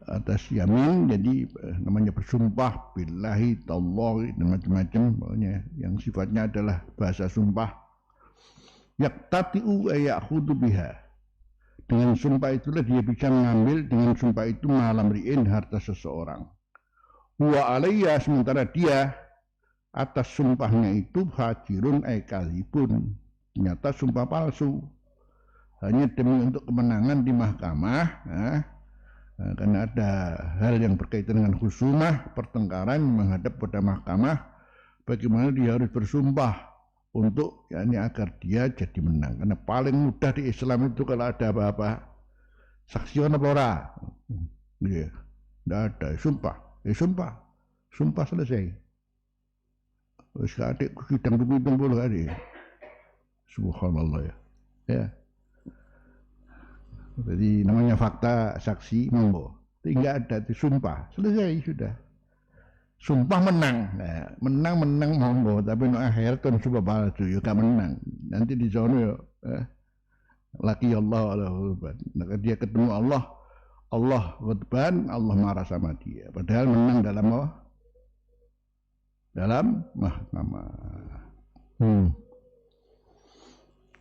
atas yamin, jadi namanya bersumpah billahi, tallahi, dan macam-macam, pokoknya yang sifatnya adalah bahasa sumpah. Yaqtati'u ay ya'khudhu biha, dengan sumpah itulah dia bisa mengambil dengan sumpah itu malam ri'in, harta seseorang. Wa alayya, sementara dia atas sumpahnya itu fajirun ay kalibun, ternyata sumpah palsu, hanya demi untuk kemenangan di mahkamah. Karena ada hal yang berkaitan dengan khusumah, pertengkaran menghadap pada mahkamah, bagaimana dia harus bersumpah untuk yakni agar dia jadi menang. Karena paling mudah di Islam itu kalau ada apa-apa, saksi apa ora? Iya, tidak ada, sumpah selesai. Wis adik sidang pitung puluh kali. Subhanallah ya. Ya. Jadi namanya fakta, saksi, monggo. Tidak ada, itu sumpah, selesai sudah. Sumpah menang, nah, menang monggo, tapi no akhir kan sumpah palsu, ya gak menang. Nanti di sana ya, laki Allah nah, dia ketemu Allah ghadban, Allah marah sama dia. Padahal menang dalam apa? Dalam mahkamah.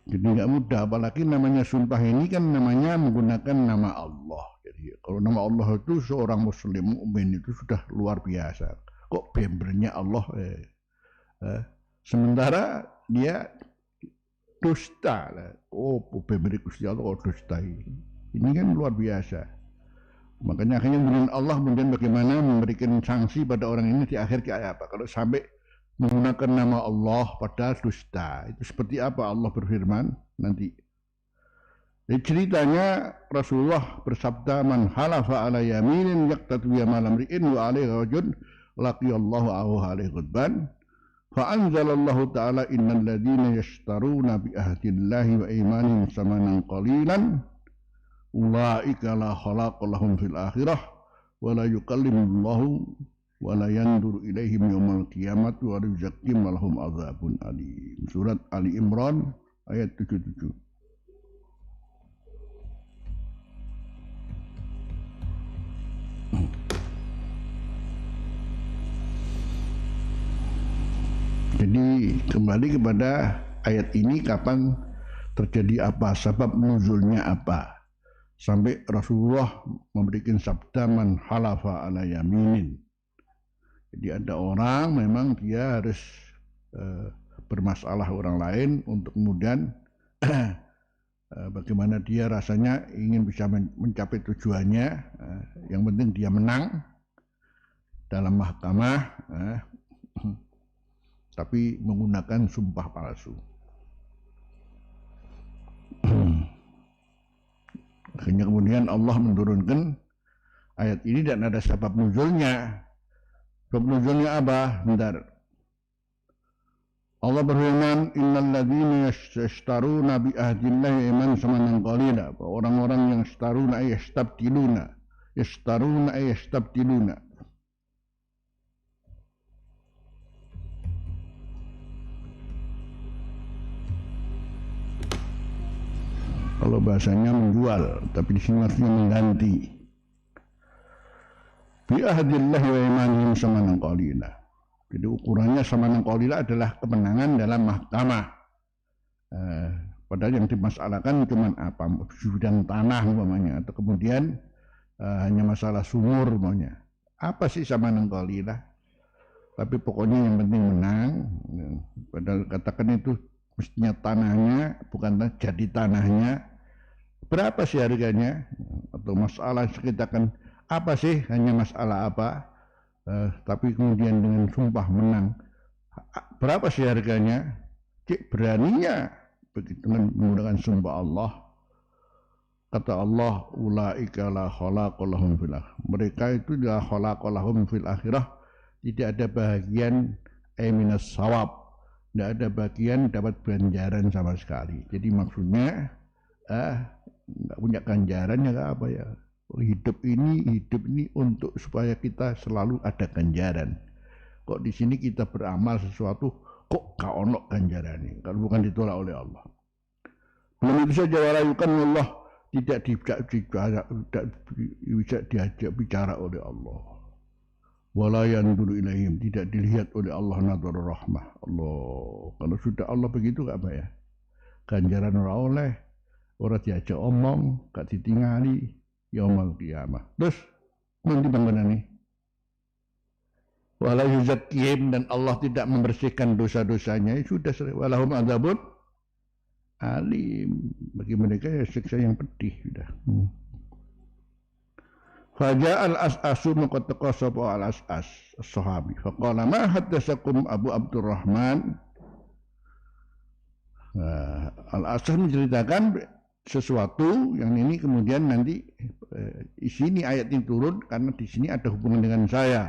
Jadi nggak mudah, apalagi namanya sumpah ini kan namanya menggunakan nama Allah. Jadi kalau nama Allah itu seorang muslim mukmin itu sudah luar biasa. Kok bembernya Allah? Sementara dia dusta. Oh, bember Gusti Allah kok dusta ini kan luar biasa. Makanya akhirnya kemudian Allah kemudian bagaimana memberikan sanksi pada orang ini di akhir kayak apa? Kalau sampai menggunakan nama Allah padahal dusta, itu seperti apa Allah berfirman nanti. Jadi ceritanya Rasulullah bersabda, man halafa ala yaminin yaqtatu biha ma lam ri'in wa alaihi rajul laqiyallahu alaihi ghadban fa anzalallahu ta'ala innal ladzina yashtaruna bi ahdillahi wa imanihim samanan qalilan ulaika la khalaqa lahum fil akhirah wa la yukallimullahu wa la yandur ilaihim yawmal qiyamati wa yuzakkim lahum adzabun alim. Surat Ali Imran ayat 77. Jadi kembali kepada ayat ini, kapan terjadi apa, sebab nuzulnya apa, sampai Rasulullah memberikan sabda man halafa ala yaminin. Jadi ada orang memang dia harus bermasalah orang lain untuk kemudian bagaimana dia rasanya ingin bisa mencapai tujuannya. Yang penting dia menang dalam mahkamah, tapi menggunakan sumpah palsu. Akhirnya kemudian Allah menurunkan ayat ini dan ada sebab nuzulnya. Nuzulnya apa? Bentar. Allah berfirman, innal ladzina yashtaruna bi ahdillahi iman samanan qalila. Orang-orang yang yashtaruna ay yastabdiluna. Yashtaruna ay yastabdiluna. Kalau bahasanya menjual, tapi di sini maksudnya mengganti. Bi ahdillahi wa imanihim samanan qalila. Jadi ukurannya samanan qalila adalah kemenangan dalam mahkamah. Padahal yang dimasalahkan cuma apa? Bidang tanah umpamanya, atau kemudian hanya masalah sumur umpamanya. Apa sih samanan qalila? Tapi pokoknya yang penting menang. Padahal katakan itu mestinya tanahnya, bukan jadi tanahnya. Berapa sih harganya? Atau masalah kita kan apa sih? Hanya masalah apa? Tapi kemudian dengan sumpah menang. Berapa sih harganya? Cik beraninya begitu menggunakan sumpah Allah. Kata Allah, ulaika la khalaqa lahum fil akhirah. Mereka itu la khalaqa lahum fil akhirah. Tidak ada bagian minas sawab. Tidak ada bagian dapat ganjaran sama sekali. Jadi maksudnya nggak punya ganjaran ya apa ya? Hidup ini untuk supaya kita selalu ada ganjaran. Kok di sini kita beramal sesuatu kok gak ono ganjaran kalau bukan ditolak oleh Allah. Belum itu saja walayukan Allah tidak bisa diajak bicara oleh Allah. Walayan dulu ilaihim tidak dilihat oleh Allah nadhar rahmah. Allah kalau sudah Allah begitu gak apa ya? Ganjaran ora oleh, ora diajak omong, gak ditingali. Yaumul qiyamah. Terus nanti bagaimana nih? Wala yuzakkihim dan Allah tidak membersihkan dosa-dosanya. Sudah walahum adzabun alim. Bagi mereka ya siksa yang pedih sudah. Faja al-as'asu maqattaqa sapa al-as'as as-sahabi. Faqala ma haddatsakum Abu Abdurrahman. Al-as'as menceritakan sesuatu yang ini kemudian nanti di sini ayat ini turun karena di sini ada hubungan dengan saya.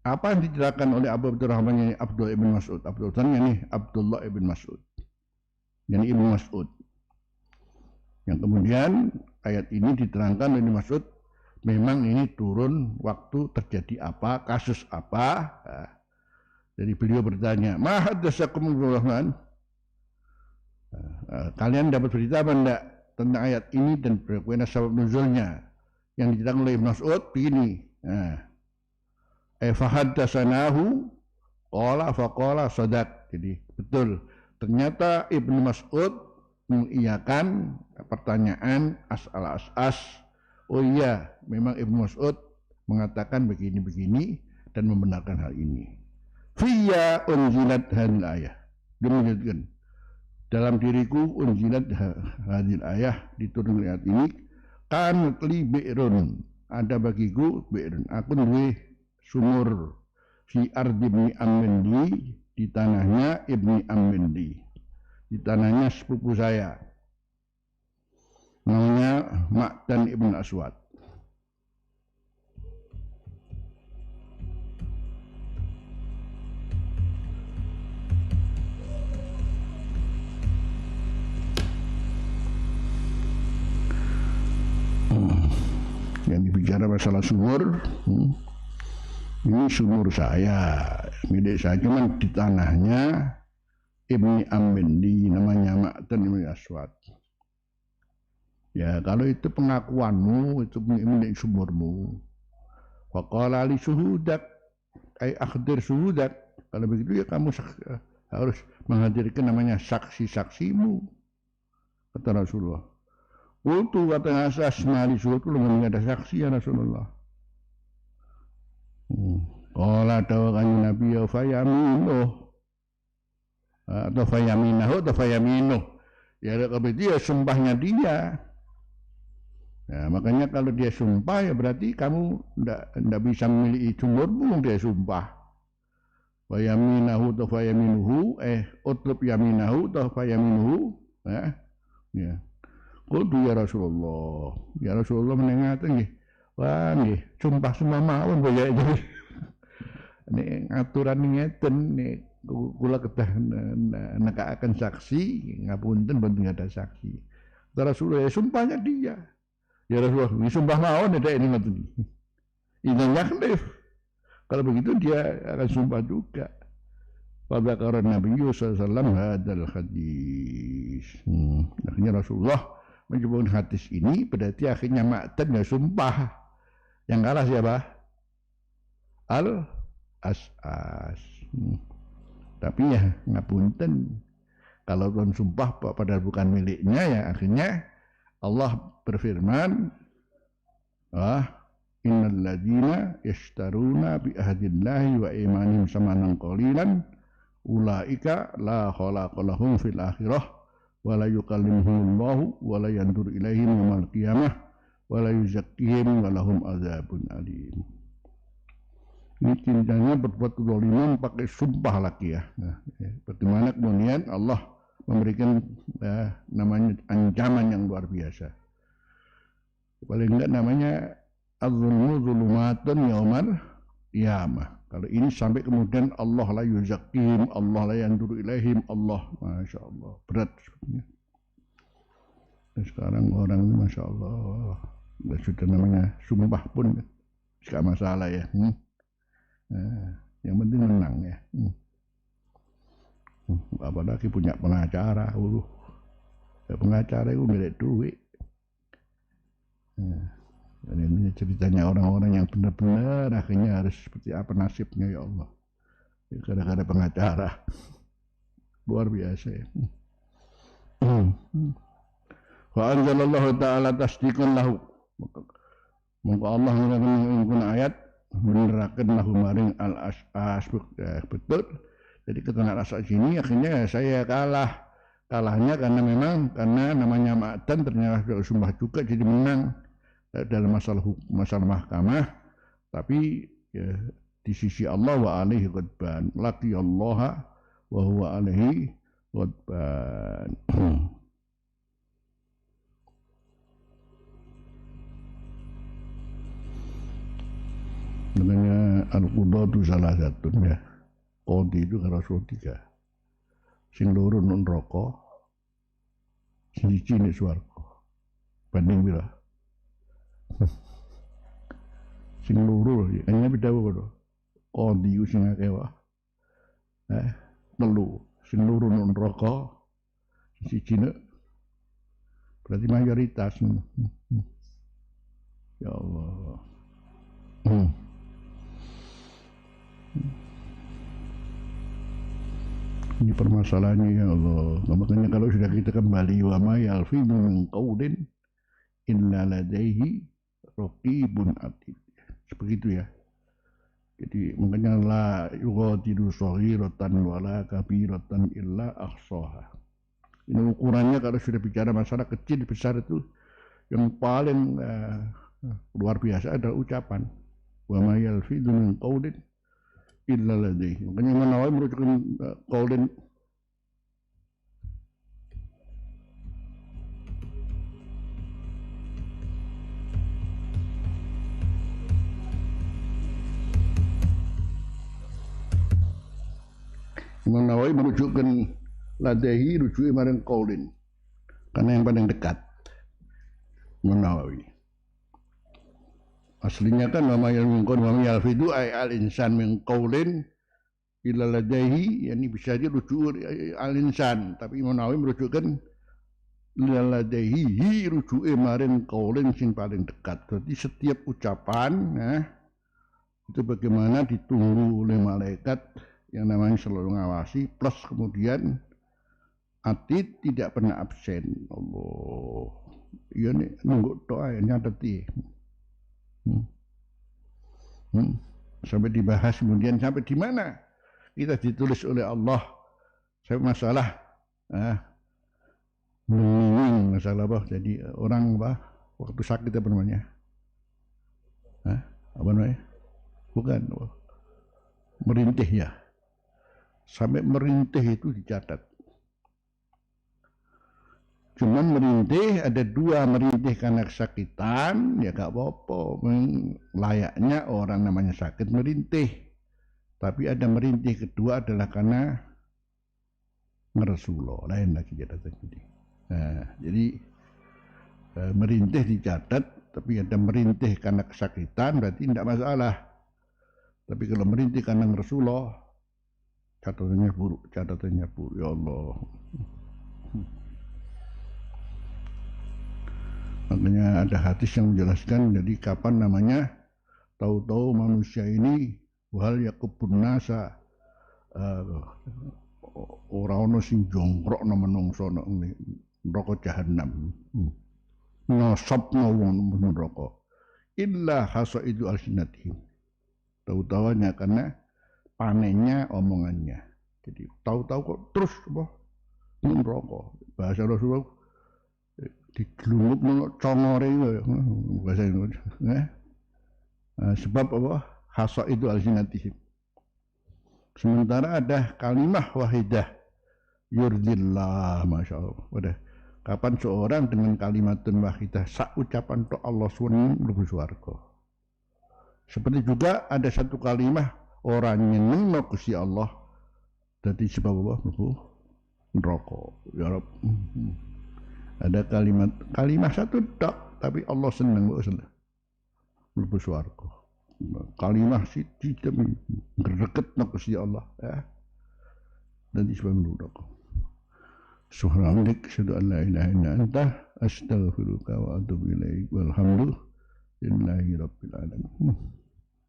Apa yang dijelaskan oleh Abu Abdurrahman ini Abdullah ibn Mas'ud. Abdullah ibn Mas'ud. Yani Ibnu Mas'ud. Yang kemudian ayat ini diterangkan oleh Mas'ud memang ini turun waktu terjadi apa, kasus apa. Jadi beliau bertanya, "Ma haddatsakum Abdurrahman?" Kalian dapat berita apa enggak tentang ayat ini dan berapa sebab nuzulnya yang diceritakan oleh Ibnu Mas'ud begini. Fahaddatsanahu qala faqala sadaq. Jadi betul ternyata Ibnu Mas'ud mengiyakan pertanyaan al-as'as. Oh iya, memang Ibnu Mas'ud mengatakan begini-begini dan membenarkan hal ini. Fiyya unzilat hadil ayah. Dia menyebutkan dalam diriku unzilat hadil ayah diturunkan ayat ini kan li bi'run ada bagiku bi'run aku duwe sumur fi ardi ibni Ammendi di tanahnya ibni Ammendi di tanahnya sepupu saya namanya Ma'dan ibn Aswad. Yang dibicara masalah sumur, ini sumur saya, milik saya, cuman di tanahnya Ibni Ammendi, namanya Ma'dan ibn Aswad. Ya kalau itu pengakuanmu, itu milik sumurmu. Faqala li suhudak, ay akhdir suhudak. Kalau begitu ya kamu harus menghadirkan namanya saksi-saksimu, kata Rasulullah. Untuk kata asas mali suatu belum ada saksi ya Rasulullah. Qala tawakan Nabi ya fayaminu atau fayaminahu atau fayaminu. Ya kalau dia sumpahnya dia. Ya, makanya kalau dia sumpah ya berarti kamu ndak bisa memiliki sumurmu dia sumpah. Fayaminahu atau fayaminuhu utlub yaminahu atau fayaminuhu ya. Qultu ya Rasulullah menengahkan nggih. Wah nggih, sumpah semua mawon kaya iki. nek aturan ngeten nek kula kedah nekakaken saksi ngapunten mboten ada saksi. Rasulullah sumpahnya dia. Ya Rasulullah, sumpah mawon ada ini ngoten. Idzan yahlif. Kalau begitu dia akan sumpah juga. Fadzakara Nabi sallallahu alaihi wasallam hadzal hadis. Akhirnya Rasulullah menyebutkan hadis ini berarti akhirnya Ma'tan ya sumpah. Yang kalah siapa? Al-As'as. Tapi ya ngapunten kalau tuan sumpah padahal bukan miliknya ya akhirnya Allah berfirman innal ladzina yashtaruna bi ahdillahi wa imanihim samanan qalilan ulaika la khalaqa lahum fil akhirah wa la yukallimuhumullahu wa la yanzuru ilaihim yaumil qiyamah wa la yuzakkihim wa lahum adzabun alim. Ini cintanya berbuat kezaliman pakai sumpah lagi ya. Nah, bagaimana kemudian Allah memberikan namanya ancaman yang luar biasa. Paling enggak namanya az-zulmu zulumatun yaumal qiyamah. Kalau ini sampai kemudian Allah la yuzakkihim, Allah la yanzuru ilaihim, Allah, masya Allah, berat sebenarnya. Dan sekarang orang ini masya Allah sudah namanya sumpah pun tidak masalah ya. Yang penting menang ya. Apalagi punya pengacara, pengacara itu milik duit. Dan ini ceritanya orang-orang yang benar-benar akhirnya harus seperti apa nasibnya ya Allah. Gara-gara pengacara, luar biasa ya. Wa anzalallahu ta'ala tasdiqan lahu. Maka Allah menggunakan ayat menerakan lahu maring al-as'as betul. Jadi keterangan as'as ini akhirnya saya kalahnya karena namanya Ma'tan ternyata sumpah juga jadi menang dalam masalah mahkamah. Tapi ya, di sisi Allah wa alaihi ghadban laqi Allah wa huwa alaihi ghadban. Namanya al-qudatu salah satu ya. Qadi itu kalau Rasul 3. Sing loro nun neraka, sing siji nek swarga. Banding pira? Sing loro hanya beda apa? Qadi ku sing akeh wae. Telu. Sing loro nun neraka, sing siji nek berarti mayoritas. Ya Allah. Ini permasalahannya ya Allah. Makanya kalau sudah kita kembali wa ma yalfidu min qaulin illa ladaihi raqibun atid. Begitu ya. Jadi makanya la yughadiru shaghiratan wala kabiratan illa ahsaha. Ini ukurannya kalau sudah bicara masalah kecil besar itu yang paling luar biasa adalah ucapan wa ma yalfidu min qaulin illa ladaihi. Makanya Imam Nawawi merujukan qaulin Imam Nawawi merujukkan ladaihi rujuki marang qaulin karena yang paling dekat Imam Nawawi. Aslinya kan nama yang mengkon nama yalfidu ay al insan min qaulin illa ladaihi, yani bisa aja rujuk al insan, tapi Imam Nawawi merujukkan illa ladaihi rujuke maring qaulin sing paling dekat. Jadi setiap ucapan itu bagaimana ditunggu oleh malaikat yang namanya selalu ngawasi, plus kemudian atid tidak pernah absen. Allah, iya nih nunggu doa yang nyateti. Sampai dibahas kemudian sampai di mana kita ditulis oleh Allah sampai masalah masalah apa, jadi orang apa waktu sakit apa namanya apa namanya bukan merintih ya, sampai merintih itu dicatat. Cuman merintih ada dua, merintih karena kesakitan ya gak apa-apa, layaknya orang namanya sakit merintih. Tapi ada merintih kedua adalah karena ngeresulo, lain lagi catatan ini. Nah, jadi merintih dicatat, tapi ada merintih karena kesakitan berarti tidak masalah. Tapi kalau merintih karena ngeresulo, catatannya buruk, ya Allah. Makanya ada hadis yang menjelaskan jadi kapan namanya tahu-tahu manusia ini wal yakubun nasa orang ono sing jongkrok no menungso no neraka jahanam nosopno wong neraka illa hasaidu alsinatihim tahu-tahunya karena panennya omongannya. Jadi tahu-tahu kok terus apa neraka bahasa Rasulullah digelungup nang congore bahasa Indonesia. Sebab apa? Hasa itu alsinatihim. Sementara ada kalimah wahidah yurdillah, masya Allah. Udah. Kapan seorang dengan kalimatun wahidah sak ucapan to Allah SWT lebih suarga. Seperti juga ada satu kalimah orang nyeneng Gusti Allah jadi sebab apa? Neraka. Ya Rabb. Ada kalimat satu tak, tapi Allah senang lebih suarga. Kalimah siji demi greget nak Gusti Allah ya. Dan disebab neraka. Subhanallah, asyhadu an la ilaha illa anta, astaghfiruka wa atubu ilaik. Walhamdulillahi rabbil alamin.